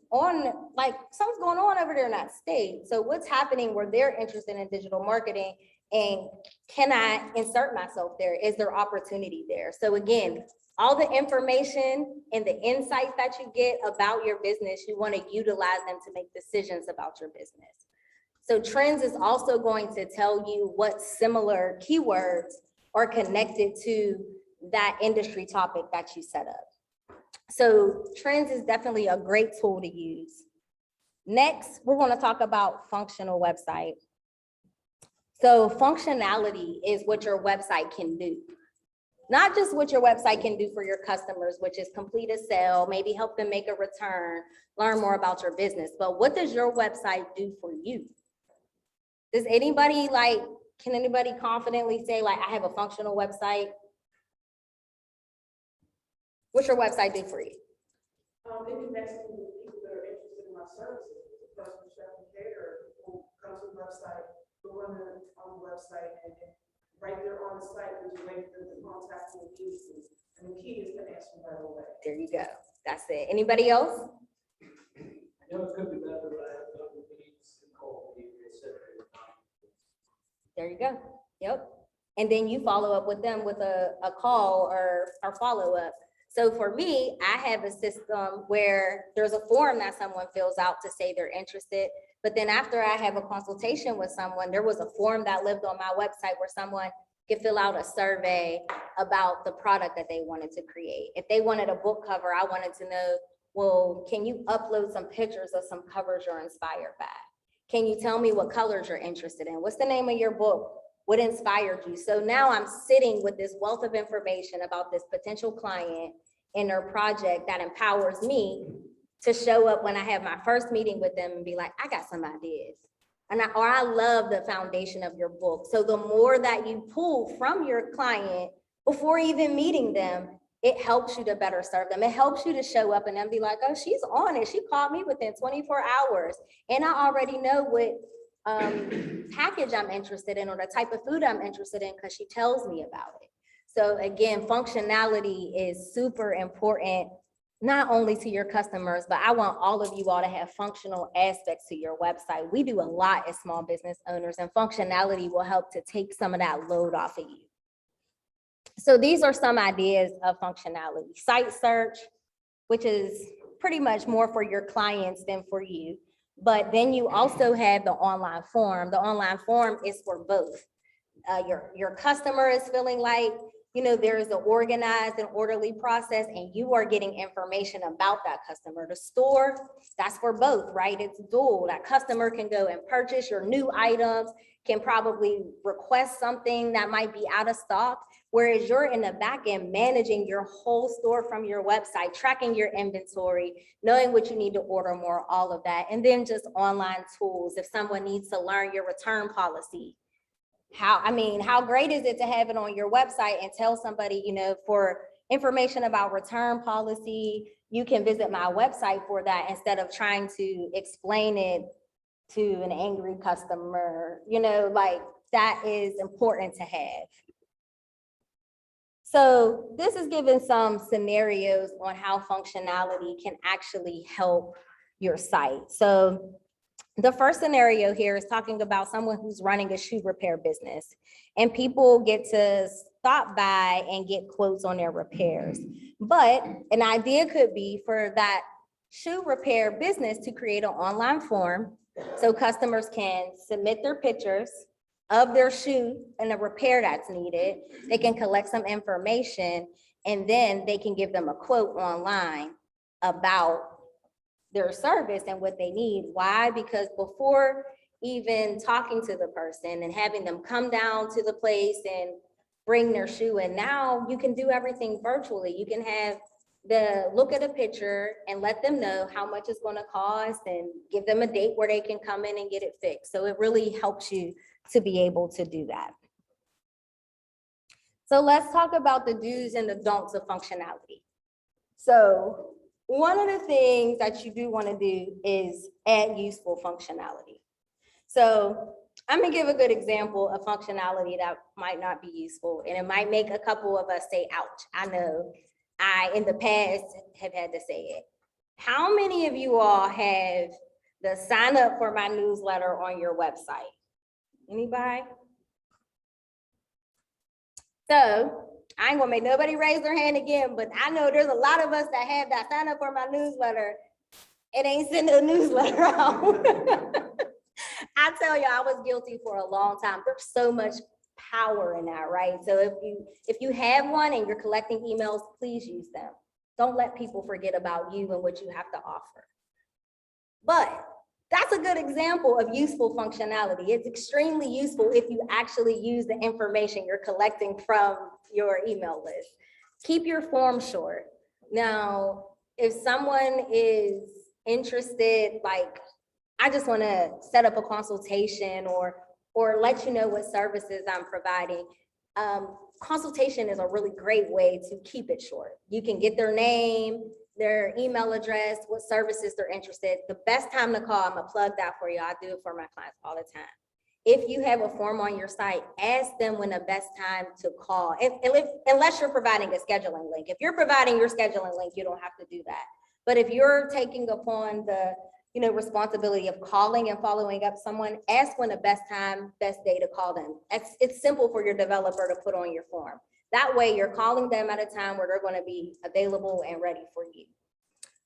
there in that state. So what's happening where they're interested in digital marketing, and can I insert myself there? Is there opportunity there? So again, all the information and the insights that you get about your business, you want to utilize them to make decisions about your business. So Trends is also going to tell you what similar keywords are connected to that industry topic that you set up. So Trends is definitely a great tool to use. Next, we're going to talk about functional website. So functionality is what your website can do. Not just what your website can do for your customers, which is complete a sale, maybe help them make a return, learn more about your business, but what does your website do for you? Does anybody can anybody confidently say I have a functional website? What's your website do for you? It connects me with people that are interested in my services. The personal chef and caterer will come to the website, go on the website, and then right there on the site, there's a way for them to contact me immediately. And the key is to answer right away. There you go. That's it. Anybody else? I know it could be better, but I have no needs to call people, et cetera. There you go. Yep. And then you follow up with them with a call or follow up. So for me, I have a system where there's a form that someone fills out to say they're interested. But then after I have a consultation with someone, there was a form that lived on my website where someone could fill out a survey about the product that they wanted to create. If they wanted a book cover, I wanted to know, well, can you upload some pictures of some covers you're inspired by? Can you tell me what colors you're interested in? What's the name of your book? What inspired you? So now I'm sitting with this wealth of information about this potential client and their project that empowers me to show up when I have my first meeting with them and be like, I got some ideas. Or I love the foundation of your book. So the more that you pull from your client before even meeting them, it helps you to better serve them. It helps you to show up and then be like, oh, she's on it. She called me within 24 hours. And I already know what package I'm interested in or the type of food I'm interested in because she tells me about it. So again, functionality is super important, not only to your customers, but I want all of you all to have functional aspects to your website. We do a lot as small business owners, and functionality will help to take some of that load off of you. So these are some ideas of functionality. Site search, which is pretty much more for your clients than for you. But then you also have the online form. The online form is for both. Your customer is feeling like, there is an organized and orderly process and you are getting information about that customer. The store, that's for both, right? It's dual. That customer can go and purchase your new items, can probably request something that might be out of stock, whereas you're in the back end managing your whole store from your website, tracking your inventory, knowing what you need to order more, all of that. And then just online tools. If someone needs to learn your return policy, how great is it to have it on your website and tell somebody, for information about return policy, you can visit my website for that instead of trying to explain it to an angry customer, that is important to have. So this is giving some scenarios on how functionality can actually help your site. So the first scenario here is talking about someone who's running a shoe repair business, and people get to stop by and get quotes on their repairs. But an idea could be for that shoe repair business to create an online form so customers can submit their pictures of their shoe and the repair that's needed. They can collect some information and then they can give them a quote online about their service and what they need. Why? Because before even talking to the person and having them come down to the place and bring their shoe in, now you can do everything virtually. You can have the look at a picture and let them know how much it's going to cost and give them a date where they can come in and get it fixed. So it really helps you to be able to do that. So let's talk about the do's and the don'ts of functionality. So one of the things that you do want to do is add useful functionality. So I'm gonna give a good example of functionality that might not be useful, and it might make a couple of us say, ouch. I know I, in the past, have had to say it. How many of you all have the sign up for my newsletter on your website? Anybody? So I ain't gonna make nobody raise their hand again, but I know there's a lot of us that have that sign up for my newsletter. It ain't sending a newsletter out. I tell you, I was guilty for a long time. There's so much power in that, right? So if you have one and you're collecting emails, please use them. Don't let people forget about you and what you have to offer. But That's a good example of useful functionality. It's extremely useful if you actually use the information you're collecting from your email list. Keep your form short. Now, if someone is interested, like, I just want to set up a consultation or let you know what services I'm providing. Consultation is a really great way to keep it short. You can get their name, their email address, what services they're interested. The best time to call, I'm gonna plug that for you. I do it for my clients all the time. If you have a form on your site, ask them when the best time to call. Unless you're providing a scheduling link. If you're providing your scheduling link, you don't have to do that. But if you're taking upon the responsibility of calling and following up someone, ask when the best time, best day to call them. It's simple for your developer to put on your form. That way you're calling them at a time where they're going to be available and ready for you.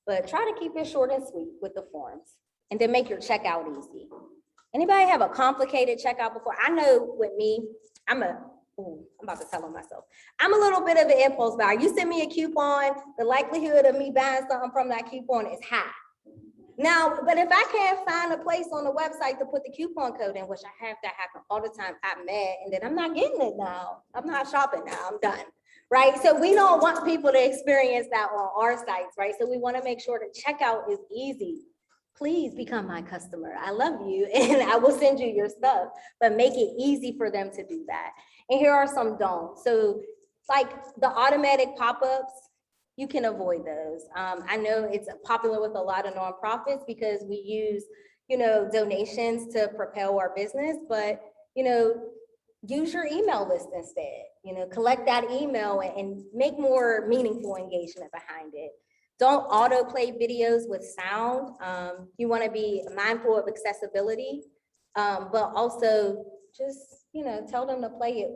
But try to keep it short and sweet with the forms and then make your checkout easy. Anybody have a complicated checkout before? I know with me, I'm about to tell on myself. I'm a little bit of an impulse buyer. You send me a coupon, the likelihood of me buying something from that coupon is high. Now, but if I can't find a place on the website to put the coupon code in, which I have that happen all the time, I'm mad, and then I'm not getting it now. I'm not shopping now, I'm done, right? So we don't want people to experience that on our sites, right? So we want to make sure the checkout is easy. Please become my customer. I love you, and I will send you your stuff, but make it easy for them to do that. And here are some don'ts. So like the automatic pop-ups, you can avoid those. I know it's popular with a lot of nonprofits because we use, donations to propel our business, but, use your email list instead, collect that email and make more meaningful engagement behind it. Don't autoplay videos with sound. You want to be mindful of accessibility, but also just, tell them to play it,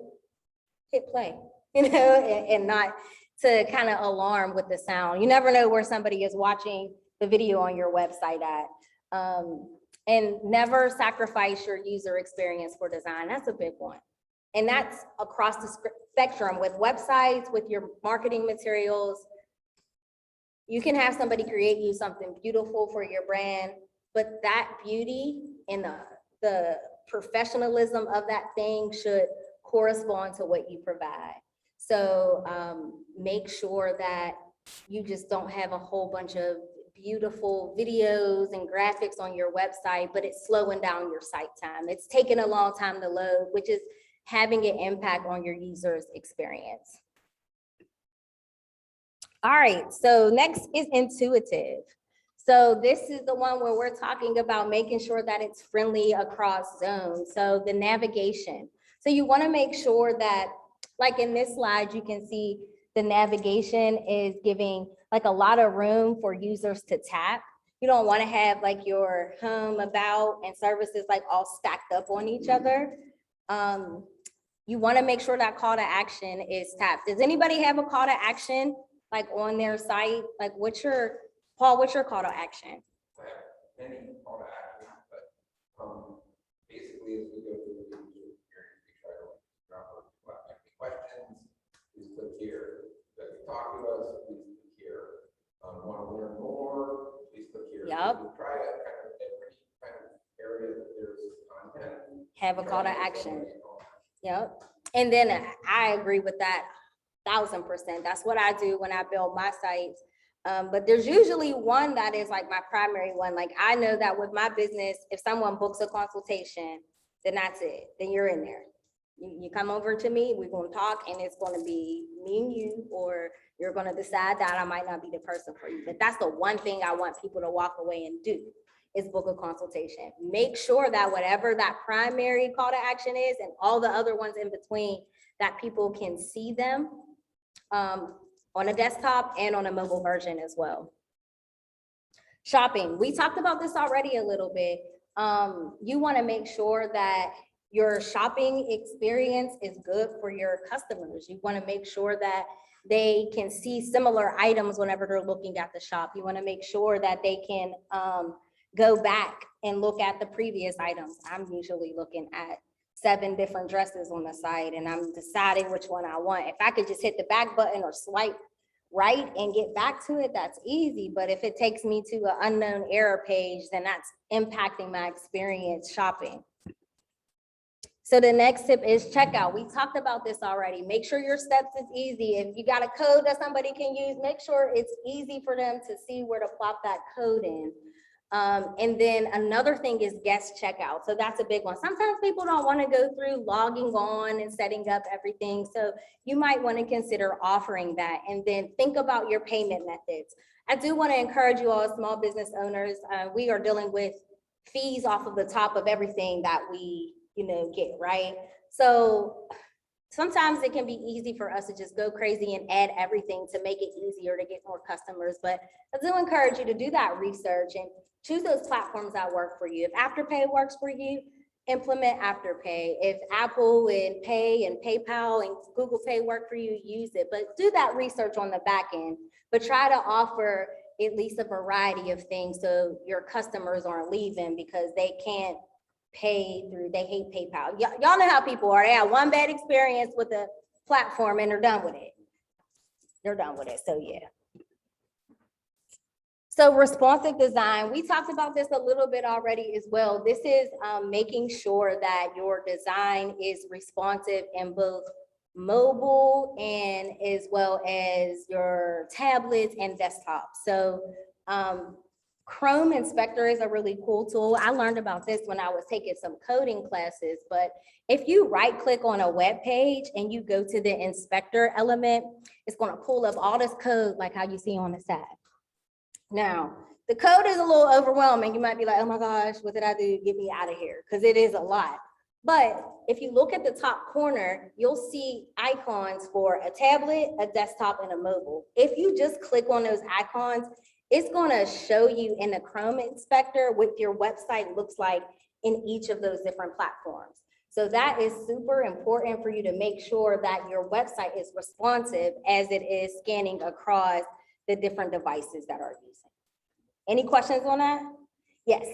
hit play, and not to kind of alarm with the sound. You never know where somebody is watching the video on your website at. And never sacrifice your user experience for design. That's a big one. And that's across the spectrum with websites, with your marketing materials. You can have somebody create you something beautiful for your brand, but that beauty and the professionalism of that thing should correspond to what you provide. So make sure that you just don't have a whole bunch of beautiful videos and graphics on your website, but it's slowing down your site time. It's taking a long time to load, which is having an impact on your user's experience. All right, so next is intuitive. So this is the one where we're talking about making sure that it's friendly across zones. So the navigation. So you want to make sure that, like in this slide, you can see the navigation is giving like a lot of room for users to tap. You don't want to have like your home, about, and services like all stacked up on each other. You want to make sure that call to action is tapped. Does anybody have a call to action like on their site? Like Paul, what's your call to action? Many call to action, but basically as we go through the user experience, we try to drop any questions, please click here. If you talk to us, please click here. Want to learn more, please click here. Yep. So we try to kind of every kind of area that there's content. Have a call to action. Yep. And then I agree with that 1000%. That's what I do when I build my sites. But there's usually one that is like my primary one. Like I know that with my business, if someone books a consultation, then that's it. Then you're in there. You come over to me, we're going to talk, and it's going to be me and you, or you're going to decide that I might not be the person for you. But that's the one thing I want people to walk away and do, is book a consultation. Make sure that whatever that primary call to action is and all the other ones in between, that people can see them on a desktop and on a mobile version as well. Shopping, we talked about this already a little bit. You want to make sure that your shopping experience is good for your customers. You want to make sure that they can see similar items whenever they're looking at the shop. You want to make sure that they can go back and look at the previous items. I'm usually looking at 7 different dresses on the site and I'm deciding which one I want. If I could just hit the back button or swipe write and get back to it, that's easy. But if it takes me to an unknown error page, then that's impacting my experience shopping. So the next tip is checkout. We talked about this already. Make sure your steps is easy. If you got a code that somebody can use, make sure it's easy for them to see where to plop that code in. And then another thing is guest checkout. So that's a big one. Sometimes people don't want to go through logging on and setting up everything. So you might want to consider offering that. And then think about your payment methods. I do want to encourage you all, small business owners. We are dealing with fees off of the top of everything that we, get, right? So sometimes it can be easy for us to just go crazy and add everything to make it easier to get more customers. But I do encourage you to do that research and choose those platforms that work for you. If Afterpay works for you, implement Afterpay. If Apple and Pay and PayPal and Google Pay work for you, use it. But do that research on the back end. But try to offer at least a variety of things so your customers aren't leaving because they can't pay through, they hate PayPal. Y'all know how people are. They have one bad experience with the platform and they're done with it. They're done with it, so yeah. So responsive design, we talked about this a little bit already as well. This is making sure that your design is responsive in both mobile and as well as your tablets and desktops. So Chrome Inspector is a really cool tool. I learned about this when I was taking some coding classes, but if you right click on a web page and you go to the inspector element, it's going to pull up all this code like how you see on the side. Now, the code is a little overwhelming. You might be like, oh my gosh, what did I do? Get me out of here, because it is a lot. But if you look at the top corner, you'll see icons for a tablet, a desktop, and a mobile. If you just click on those icons, it's going to show you in the Chrome Inspector what your website looks like in each of those different platforms. So that is super important for you to make sure that your website is responsive as it is scanning across the different devices that are using. Any questions on that? Yes.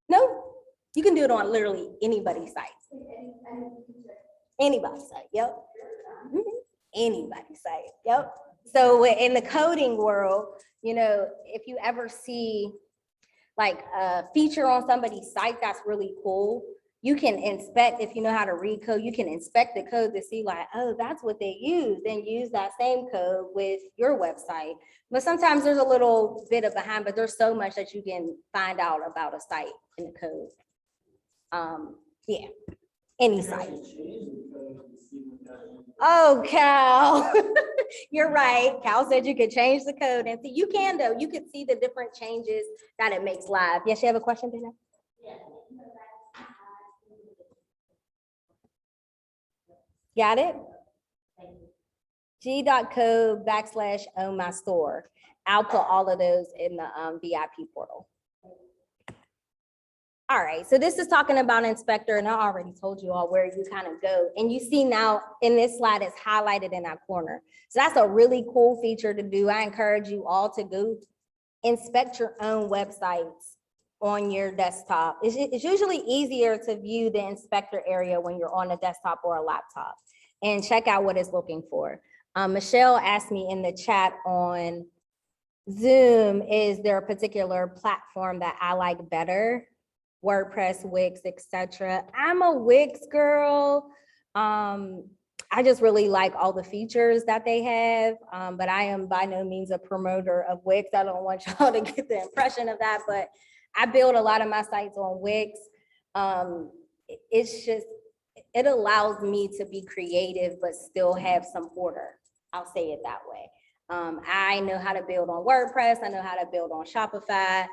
No, you can do it on literally anybody's site. Anybody's site, yep. Anybody's site, yep. So in the coding world, if you ever see like a feature on somebody's site that's really cool, you can inspect, if you know how to read code, you can inspect the code to see like, oh, that's what they use, then use that same code with your website. But sometimes there's a little bit of behind, but there's so much that you can find out about a site in the code. Yeah, any site. Oh, Cal, you're right. Cal said you could change the code and see, you can though, you can see the different changes that it makes live. Yes, you have a question, Dana? Yeah. Got it? G.code/own my store. I'll put all of those in the VIP portal. All right, so this is talking about inspector, and I already told you all where you kind of go. And you see now in this slide, it's highlighted in that corner. So that's a really cool feature to do. I encourage you all to go inspect your own websites on your desktop. It's usually easier to view the inspector area when you're on a desktop or a laptop and check out what it's looking for. Michelle asked me in the chat on Zoom, is there a particular platform that I like better? WordPress, Wix, etc. I'm a Wix girl. I just really like all the features that they have, but I am by no means a promoter of Wix. I don't want y'all to get the impression of that, but I build a lot of my sites on Wix. It allows me to be creative, but still have some order. I'll say it that way. I know how to build on WordPress. I know how to build on Shopify.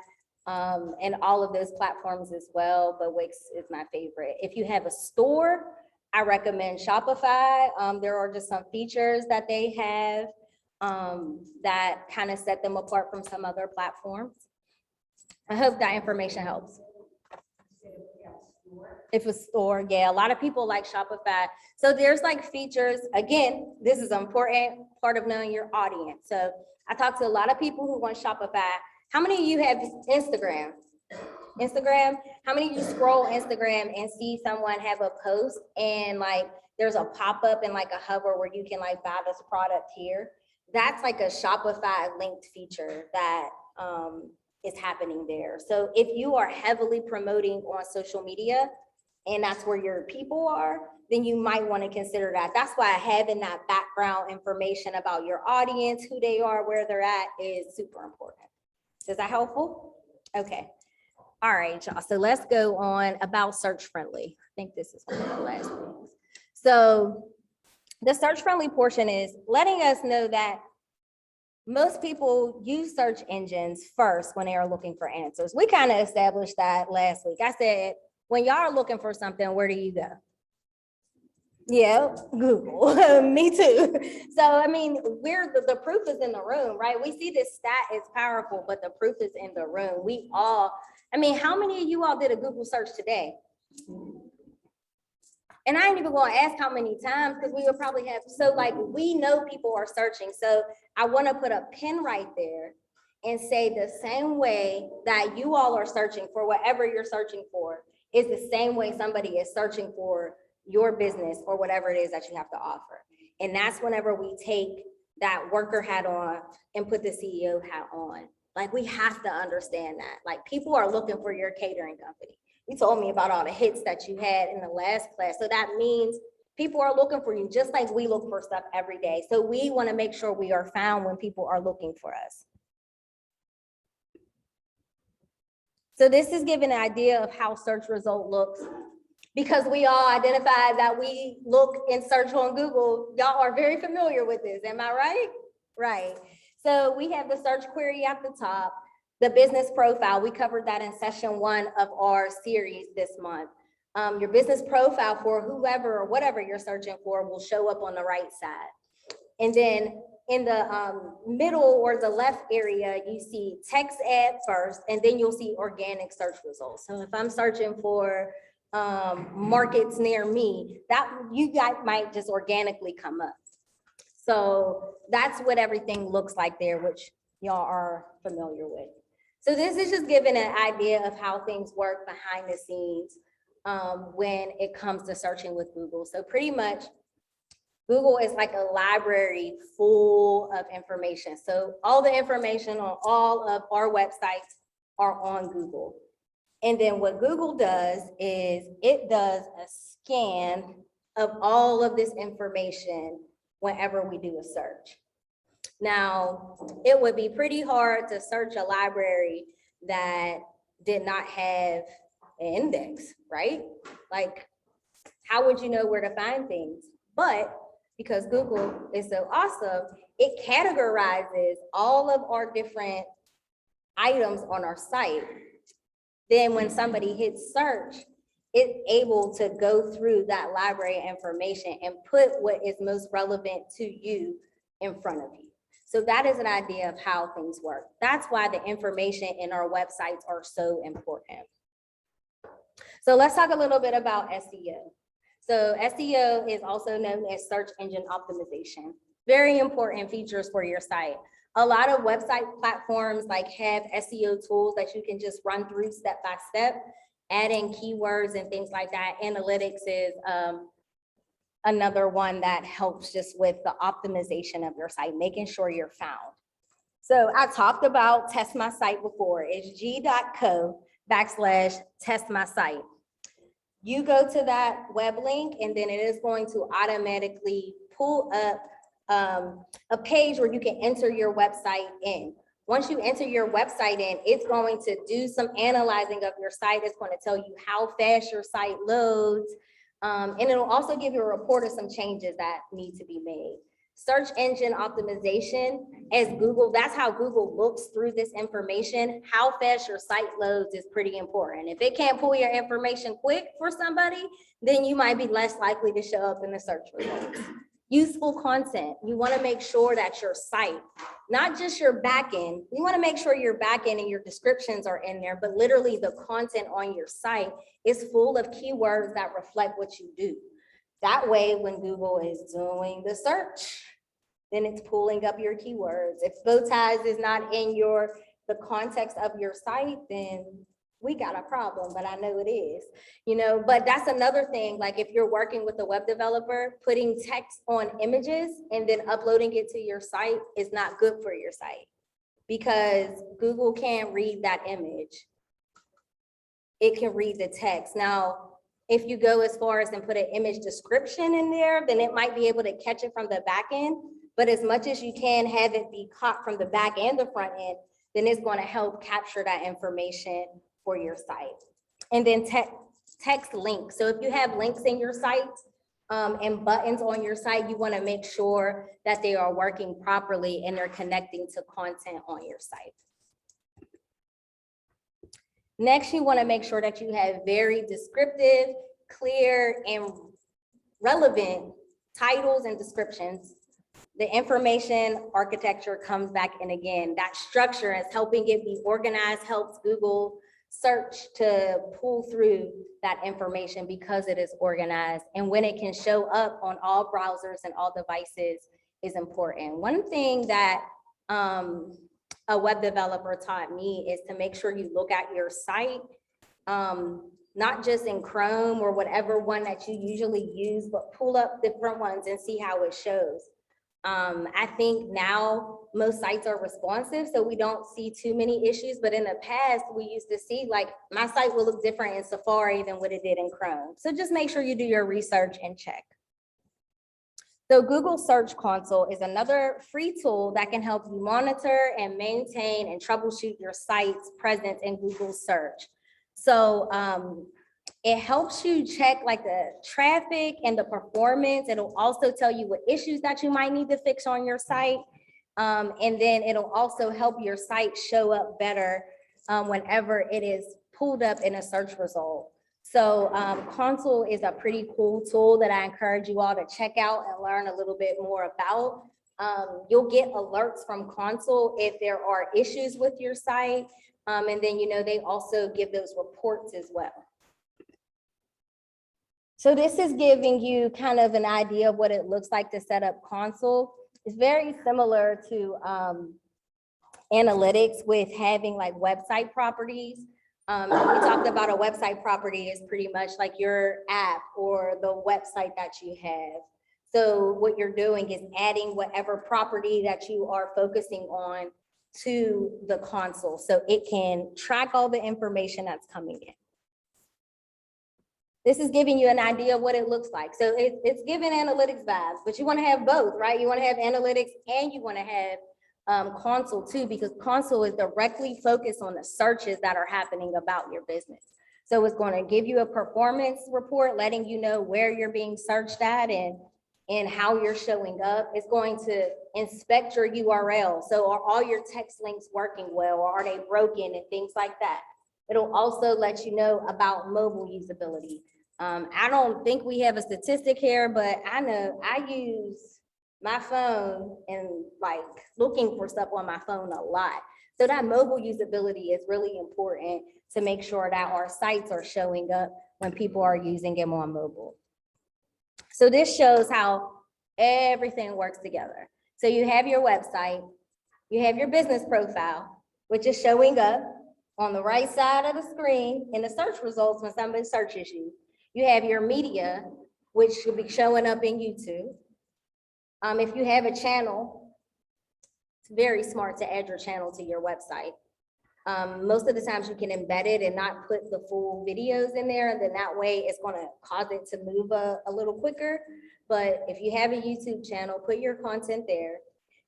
And all of those platforms as well, but Wix is my favorite. If you have a store, I recommend Shopify. There are just some features that they have that kind of set them apart from some other platforms. I hope that information helps. If a store, yeah, a lot of people like Shopify. So there's like features, again, this is an important part of knowing your audience. So I talk to a lot of people who want Shopify. How many of you have Instagram? How many of you scroll Instagram and see someone have a post and like there's a pop-up and like a hover where you can like buy this product here. That's like a Shopify linked feature that is happening there. So if you are heavily promoting on social media and that's where your people are, then you might want to consider that. That's why having that background information about your audience, who they are, where they're at is super important. Is that helpful? Okay. All right, y'all. So let's go on about search friendly. I think this is one of the last things. So the search friendly portion is letting us know that most people use search engines first when they are looking for answers. We kind of established that last week. I said, when y'all are looking for something, where do you go? Yeah, Google. Me too. So, I mean, the proof is in the room, right? We see this stat is powerful, but the proof is in the room. We all, I mean, how many of you all did a Google search today? And I ain't even gonna ask how many times, because we will probably have, so like, we know people are searching. So I wanna put a pin right there and say the same way that you all are searching for whatever you're searching for is the same way somebody is searching for your business or whatever it is that you have to offer. And that's whenever we take that worker hat on and put the CEO hat on. Like, we have to understand that. Like, people are looking for your catering company. You told me about all the hits that you had in the last class. So that means people are looking for you, just like we look for stuff every day. So we want to make sure we are found when people are looking for us. So this is giving an idea of how search result looks, because we all identified that we look and search on Google. Y'all are very familiar with this, am I right? Right. So we have the search query at the top, the business profile. We covered that in session 1 of our series this month. Your business profile for whoever or whatever you're searching for will show up on the right side. And then in the middle or the left area, you see text ad first, and then you'll see organic search results. So if I'm searching for markets near me, that you guys might just organically come up. So that's what everything looks like there, which y'all are familiar with. So this is just giving an idea of how things work behind the scenes when it comes to searching with Google. So pretty much Google is like a library full of information. So all the information on all of our websites are on Google. And then what Google does is it does a scan of all of this information whenever we do a search. Now, it would be pretty hard to search a library that did not have an index, right? Like, how would you know where to find things? But because Google is so awesome, it categorizes all of our different items on our site. Then when somebody hits search, it's able to go through that library information and put what is most relevant to you in front of you. So that is an idea of how things work. That's why the information in our websites are so important. So let's talk a little bit about SEO. So SEO is also known as search engine optimization. Very important features for your site. A lot of website platforms like have SEO tools that you can just run through step by step, adding keywords and things like that. Analytics is another one that helps just with the optimization of your site, making sure you're found. So I talked about test my site before. It's g.co/test my site. You go to that web link and then it is going to automatically pull up a page where you can enter your website in. Once you enter your website in, it's going to do some analyzing of your site. It's going to tell you how fast your site loads. And it'll also give you a report of some changes that need to be made. Search engine optimization as Google, that's how Google looks through this information. How fast your site loads is pretty important. If it can't pull your information quick for somebody, then you might be less likely to show up in the search results. Useful content. You want to make sure that your site, not just your backend, you want to make sure your backend and your descriptions are in there, but literally the content on your site is full of keywords that reflect what you do. That way, when Google is doing the search, then it's pulling up your keywords. If bow ties is not in the context of your site, then we got a problem, but I know it is, you know, but that's another thing. Like if you're working with a web developer, putting text on images and then uploading it to your site is not good for your site because Google can't read that image. It can read the text. Now, if you go as far as and put an image description in there, then it might be able to catch it from the back end. But as much as you can have it be caught from the back and the front end, then it's going to help capture that information for your site. And then text links. So if you have links in your site and buttons on your site, you want to make sure that they are working properly and they're connecting to content on your site. Next, you want to make sure that you have very descriptive, clear, and relevant titles and descriptions. The information architecture comes back in again. That structure is helping it be organized, helps Google search to pull through that information because it is organized. And when it can show up on all browsers and all devices is important. One thing that a web developer taught me is to make sure you look at your site, not just in Chrome or whatever one that you usually use, but pull up different ones and see how it shows. I think now most sites are responsive, so we don't see too many issues, but in the past, we used to see like my site will look different in Safari than what it did in Chrome. So just make sure you do your research and check. So Google Search Console is another free tool that can help you monitor and maintain and troubleshoot your site's presence in Google search. So it helps you check like the traffic and the performance. It'll also tell you what issues that you might need to fix on your site. And then it'll also help your site show up better whenever it is pulled up in a search result. So Console is a pretty cool tool that I encourage you all to check out and learn a little bit more about. You'll get alerts from Console if there are issues with your site. And then, you know, they also give those reports as well. So this is giving you kind of an idea of what it looks like to set up Console. It's very similar to analytics with having like website properties. We talked about a website property is pretty much like your app or the website that you have. So what you're doing is adding whatever property that you are focusing on to the console so it can track all the information that's coming in. This is giving you an idea of what it looks like. So it's giving analytics vibes, but you want to have both, right? You want to have analytics and you want to have Console too, because Console is directly focused on the searches that are happening about your business. So it's going to give you a performance report, letting you know where you're being searched at and how you're showing up. It's going to inspect your URL. So are all your text links working well, or are they broken and things like that? It'll also let you know about mobile usability. I don't think we have a statistic here, but I know I use my phone and like looking for stuff on my phone a lot. So that mobile usability is really important to make sure that our sites are showing up when people are using them on mobile. So this shows how everything works together. So you have your website, you have your business profile, which is showing up on the right side of the screen in the search results when somebody searches you. You have your media, which should be showing up in YouTube. If you have a channel, it's very smart to add your channel to your website. Most of the times you can embed it and not put the full videos in there, and then that way it's going to cause it to move a little quicker. But if you have a YouTube channel, put your content there.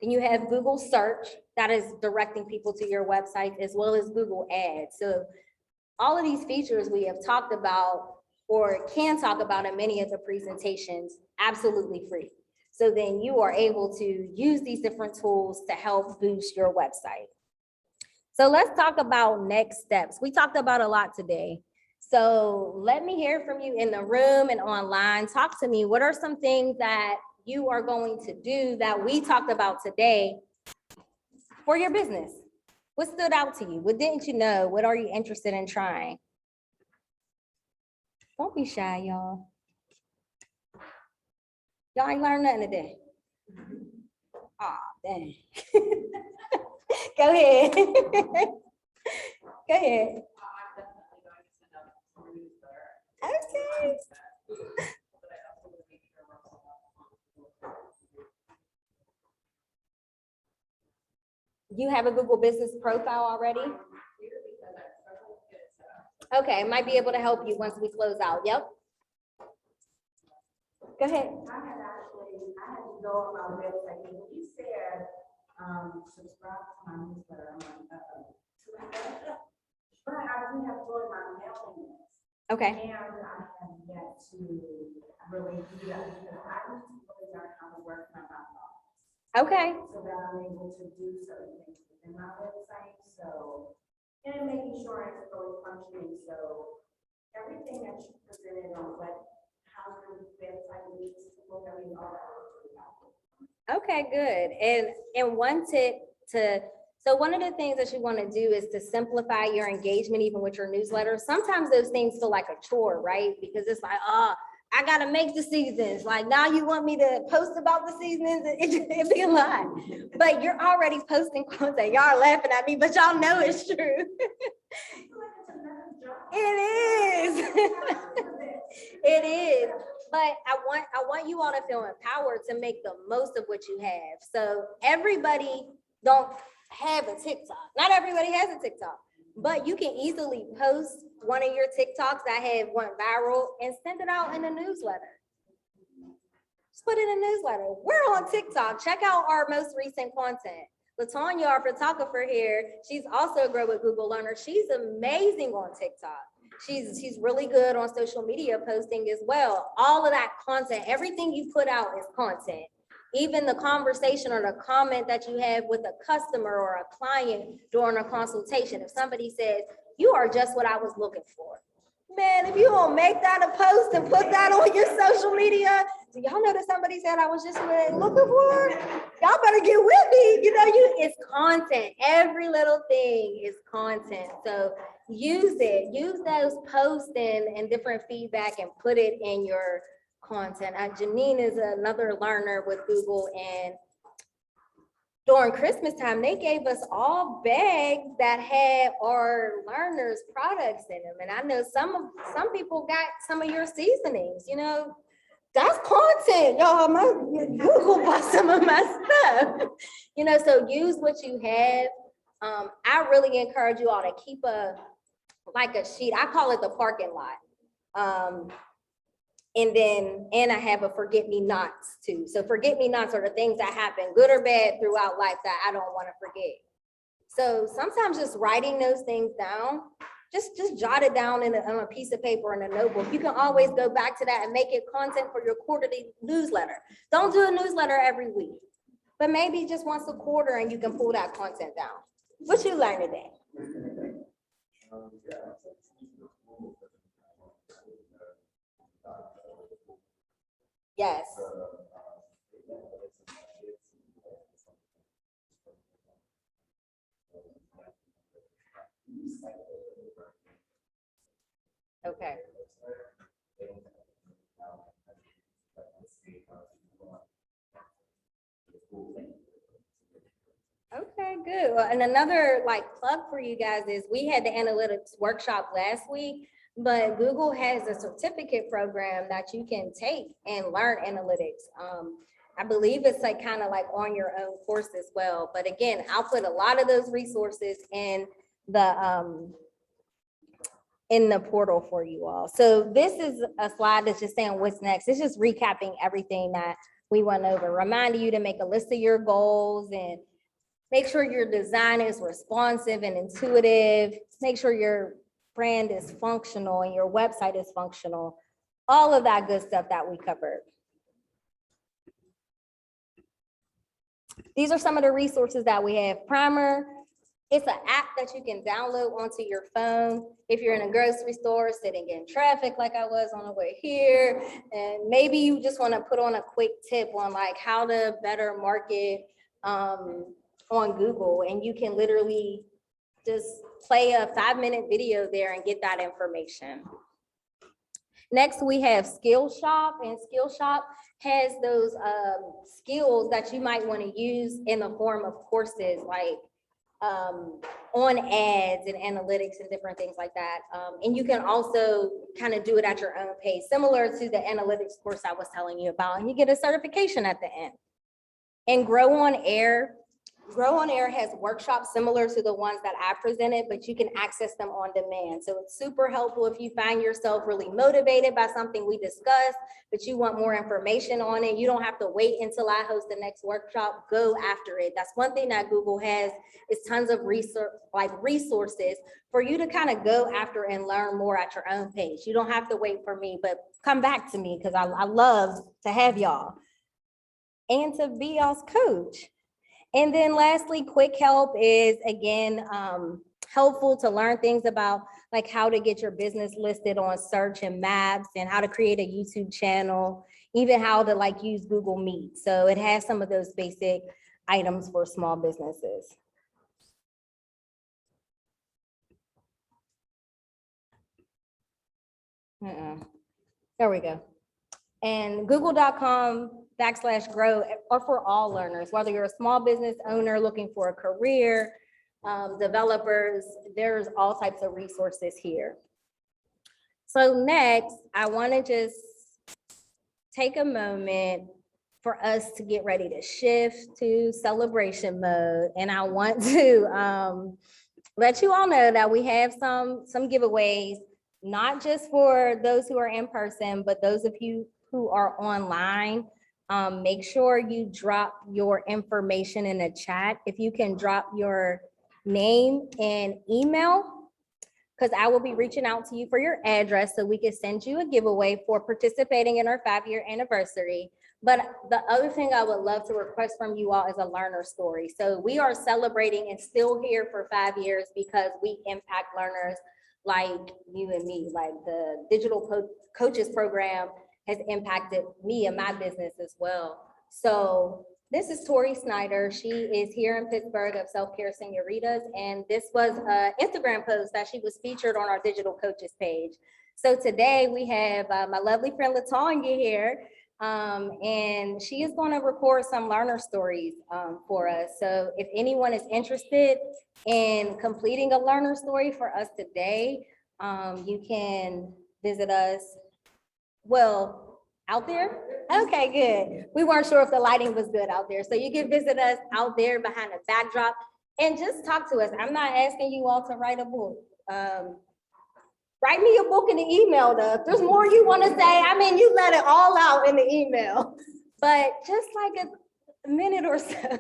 Then you have Google search that is directing people to your website, as well as Google ads. So all of these features we have talked about or can talk about in many of the presentations, absolutely free. So then you are able to use these different tools to help boost your website. So let's talk about next steps. We talked about a lot today. So let me hear from you in the room and online. Talk to me. What are some things that you are going to do that we talked about today for your business? What stood out to you? What didn't you know? What are you interested in trying? Don't be shy, y'all. Y'all ain't learned nothing today. Aw, dang. Go ahead. Go ahead. You have a Google Business profile already? Okay, might be able to help you once we close out. Yep. Go ahead. I had to go on my website, and when you said, subscribe to my newsletter, I'm like, but I do have to go to my mailing list. Okay. And I have yet to really do that, because I need to really learn how to work my mouth. Okay. So that I'm able to do certain things within my website, so, and making sure it's fully functioning, so everything that you presented on how your website needs to look, I mean, all that was really helpful. Okay, good. And one tip so one of the things that you want to do is to simplify your engagement, even with your newsletter. Sometimes those things feel like a chore, right? Because it's like, I gotta make the seasons. Like now you want me to post about the seasons, it'd be a lot. But you're already posting content. Y'all are laughing at me, but y'all know it's true. It is. It is. But I want you all to feel empowered to make the most of what you have. So everybody don't have a TikTok. Not everybody has a TikTok, but you can easily post one of your TikToks that have went viral and send it out in a newsletter. Just put it in a newsletter. We're on TikTok. Check out our most recent content. LaTonya, our photographer here, she's also a Grow with Google learner. She's amazing on TikTok. She's really good on social media posting as well. All of that content, everything you put out is content. Even the conversation or the comment that you have with a customer or a client during a consultation. If somebody says, you are just what I was looking for. Man, if you don't make that a post and put that on your social media, do y'all know that somebody said I was just what they looking for? Y'all better get with me. You know, it's content. Every little thing is content. So use it. Use those posts and different feedback and put it in your content. Janine is another learner with Google, and during Christmas time, they gave us all bags that had our learners' products in them. And I know some people got some of your seasonings, you know, that's content, y'all. My Google bought some of my stuff, you know, so use what you have. I really encourage you all to keep a sheet. I call it the parking lot. And I have a forget-me-nots too. So forget-me-nots are the things that happen, good or bad, throughout life that I don't want to forget. So sometimes just writing those things down, just jot it down on a piece of paper in a notebook. You can always go back to that and make it content for your quarterly newsletter. Don't do a newsletter every week, but maybe just once a quarter and you can pull that content down. What you learned today? Yes. Okay. Okay, good. Well, and another plug for you guys is we had the analytics workshop last week, but Google has a certificate program that you can take and learn analytics. I believe it's kind of on your own course as well. But again, I'll put a lot of those resources in the portal for you all. So this is a slide that's just saying what's next. It's just recapping everything that we went over, reminding you to make a list of your goals and make sure your design is responsive and intuitive. Make sure your brand is functional and your website is functional. All of that good stuff that we covered. These are some of the resources that we have. Primer, it's an app that you can download onto your phone. If you're in a grocery store sitting in traffic like I was on the way here, and maybe you just want to put on a quick tip on how to better market on Google, and you can literally just play a 5-minute video there and get that information. Next, we have Skillshop, and Skillshop has those skills that you might want to use in the form of courses, like on ads and analytics and different things like that. And you can also kind of do it at your own pace, similar to the analytics course I was telling you about, and you get a certification at the end. And Grow on Air has workshops similar to the ones that I presented, but you can access them on demand. So it's super helpful if you find yourself really motivated by something we discussed, but you want more information on it. You don't have to wait until I host the next workshop. Go after it. That's one thing that Google has, is tons of resources for you to kind of go after and learn more at your own pace. You don't have to wait for me, but come back to me because I love to have y'all and to be y'all's coach. And then lastly, quick help is, again, helpful to learn things about like how to get your business listed on search and maps, and how to create a YouTube channel, even how to like use Google Meet. So it has some of those basic items for small businesses. There we go. And google.com/grow are for all learners, whether you're a small business owner looking for a career, developers, there's all types of resources here. So next, I want to just take a moment for us to get ready to shift to celebration mode. And I want to let you all know that we have some giveaways, not just for those who are in person, but those of you who are online. Make sure you drop your information in the chat. If you can drop your name and email, because I will be reaching out to you for your address so we can send you a giveaway for participating in our 5-year anniversary. But the other thing I would love to request from you all is a learner story. So we are celebrating and still here for 5 years because we impact learners like you and me. Like the digital coaches program has impacted me and my business as well. So this is Tori Snyder. She is here in Pittsburgh of Self-Care Senoritas. And this was an Instagram post that she was featured on our digital coaches page. So today we have my lovely friend LaTanya here. And she is going to record some learner stories for us. So if anyone is interested in completing a learner story for us today, you can visit us. Well, out there? Okay, good. We weren't sure if the lighting was good out there. So you can visit us out there behind a backdrop and just talk to us. I'm not asking you all to write a book. Write me a book in the email though. If there's more you want to say, I mean, you let it all out in the email. But just like a minute or so,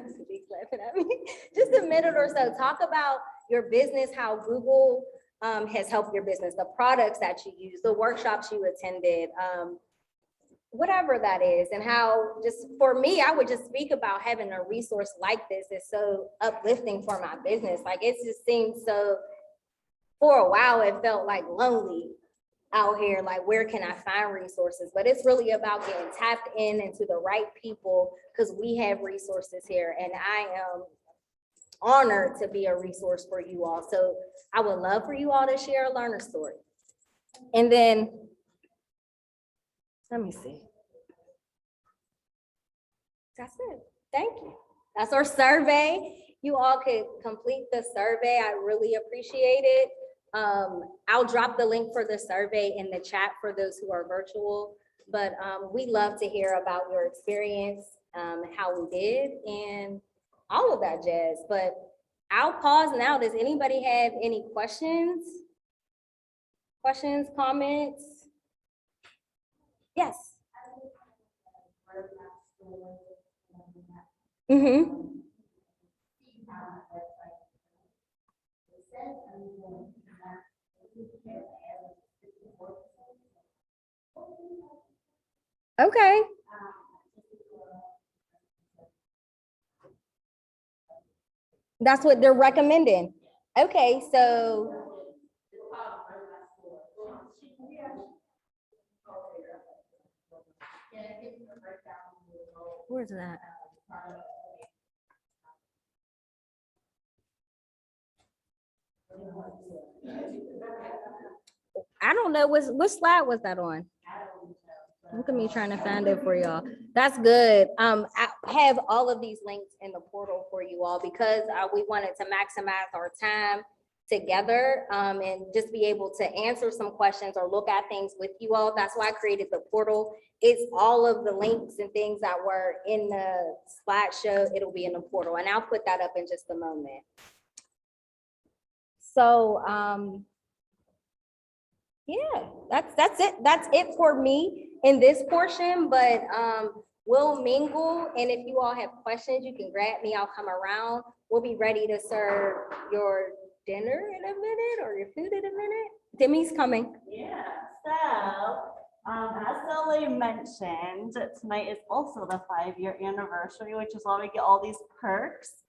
just a minute or so, talk about your business, how Google has helped your business, the products that you use, the workshops you attended, whatever that is, and how just for me, I would just speak about having a resource like this is so uplifting for my business. Like it just seems so, for a while, it felt like lonely out here, like where can I find resources? But it's really about getting tapped into the right people because we have resources here, and I am honored to be a resource for you all. So I would love for you all to share a learner story. And then, let me see. That's it. Thank you. That's our survey. You all could complete the survey. I really appreciate it. I'll drop the link for the survey in the chat for those who are virtual, but we love to hear about your experience, how we did, and all of that jazz. But I'll pause now. Does anybody have any questions? Questions, comments? Yes. Mm-hmm. Okay. That's what they're recommending. Okay, so. Where's that? I don't know, what slide was that on? Look at me trying to find it for y'all. That's good. have all of these links in the portal for you all because we wanted to maximize our time together and just be able to answer some questions or look at things with you all. That's why I created the portal. It's all of the links and things that were in the slideshow. It'll be in the portal, and I'll put that up in just a moment. So yeah, that's it. That's it for me in this portion, but we'll mingle, and if you all have questions, you can grab me. I'll come around. We'll be ready to serve your dinner in a minute or your food in a minute. Demi's coming. Yeah, so as Soleil mentioned, tonight is also the 5-year anniversary, which is why we get all these perks.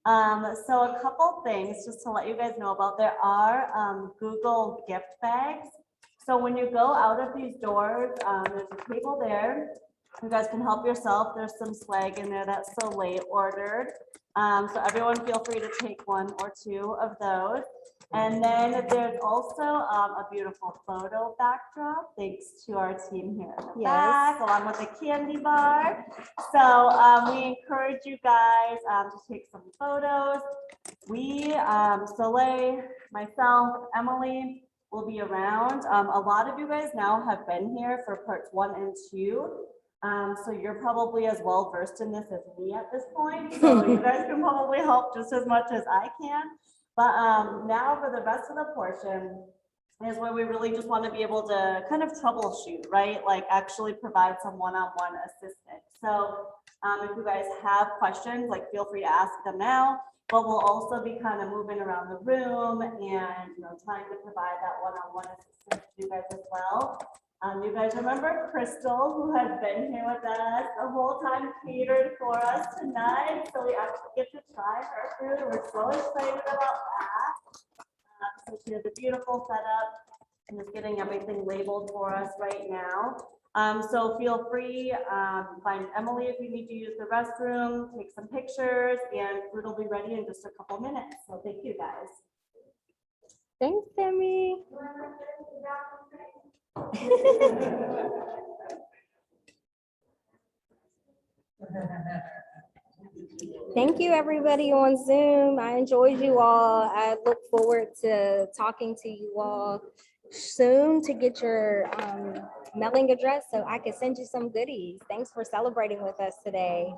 So a couple things just to let you guys know about, there are Google gift bags. So when you go out of these doors, there's a table there. You guys can help yourself. There's some swag in there that Soleil ordered. So everyone feel free to take 1 or 2 of those. And then there's also a beautiful photo backdrop, thanks to our team here in the back, along with the candy bar. So we encourage you guys to take some photos. We, Soleil, myself, Emily, will be around. A lot of you guys now have been here for parts 1 and 2. So you're probably as well versed in this as me at this point. So you guys can probably help just as much as I can. But now for the rest of the portion is where we really just want to be able to kind of troubleshoot, right? Like actually provide some one-on-one assistance. So if you guys have questions, like feel free to ask them now, but we'll also be kind of moving around the room and, you know, trying to provide that one-on-one assistance to you guys as well. You guys remember Crystal, who has been here with us the whole time, catered for us tonight. So we actually get to try her food. We're so excited about that. So she has a beautiful setup and is getting everything labeled for us right now. So feel free, find Emily if you need to use the restroom, take some pictures, and food will be ready in just a couple minutes. So thank you guys. Thanks, Demi. Thank you, everybody on Zoom. I enjoyed you all. I look forward to talking to you all soon to get your mailing address so I can send you some goodies. Thanks for celebrating with us today.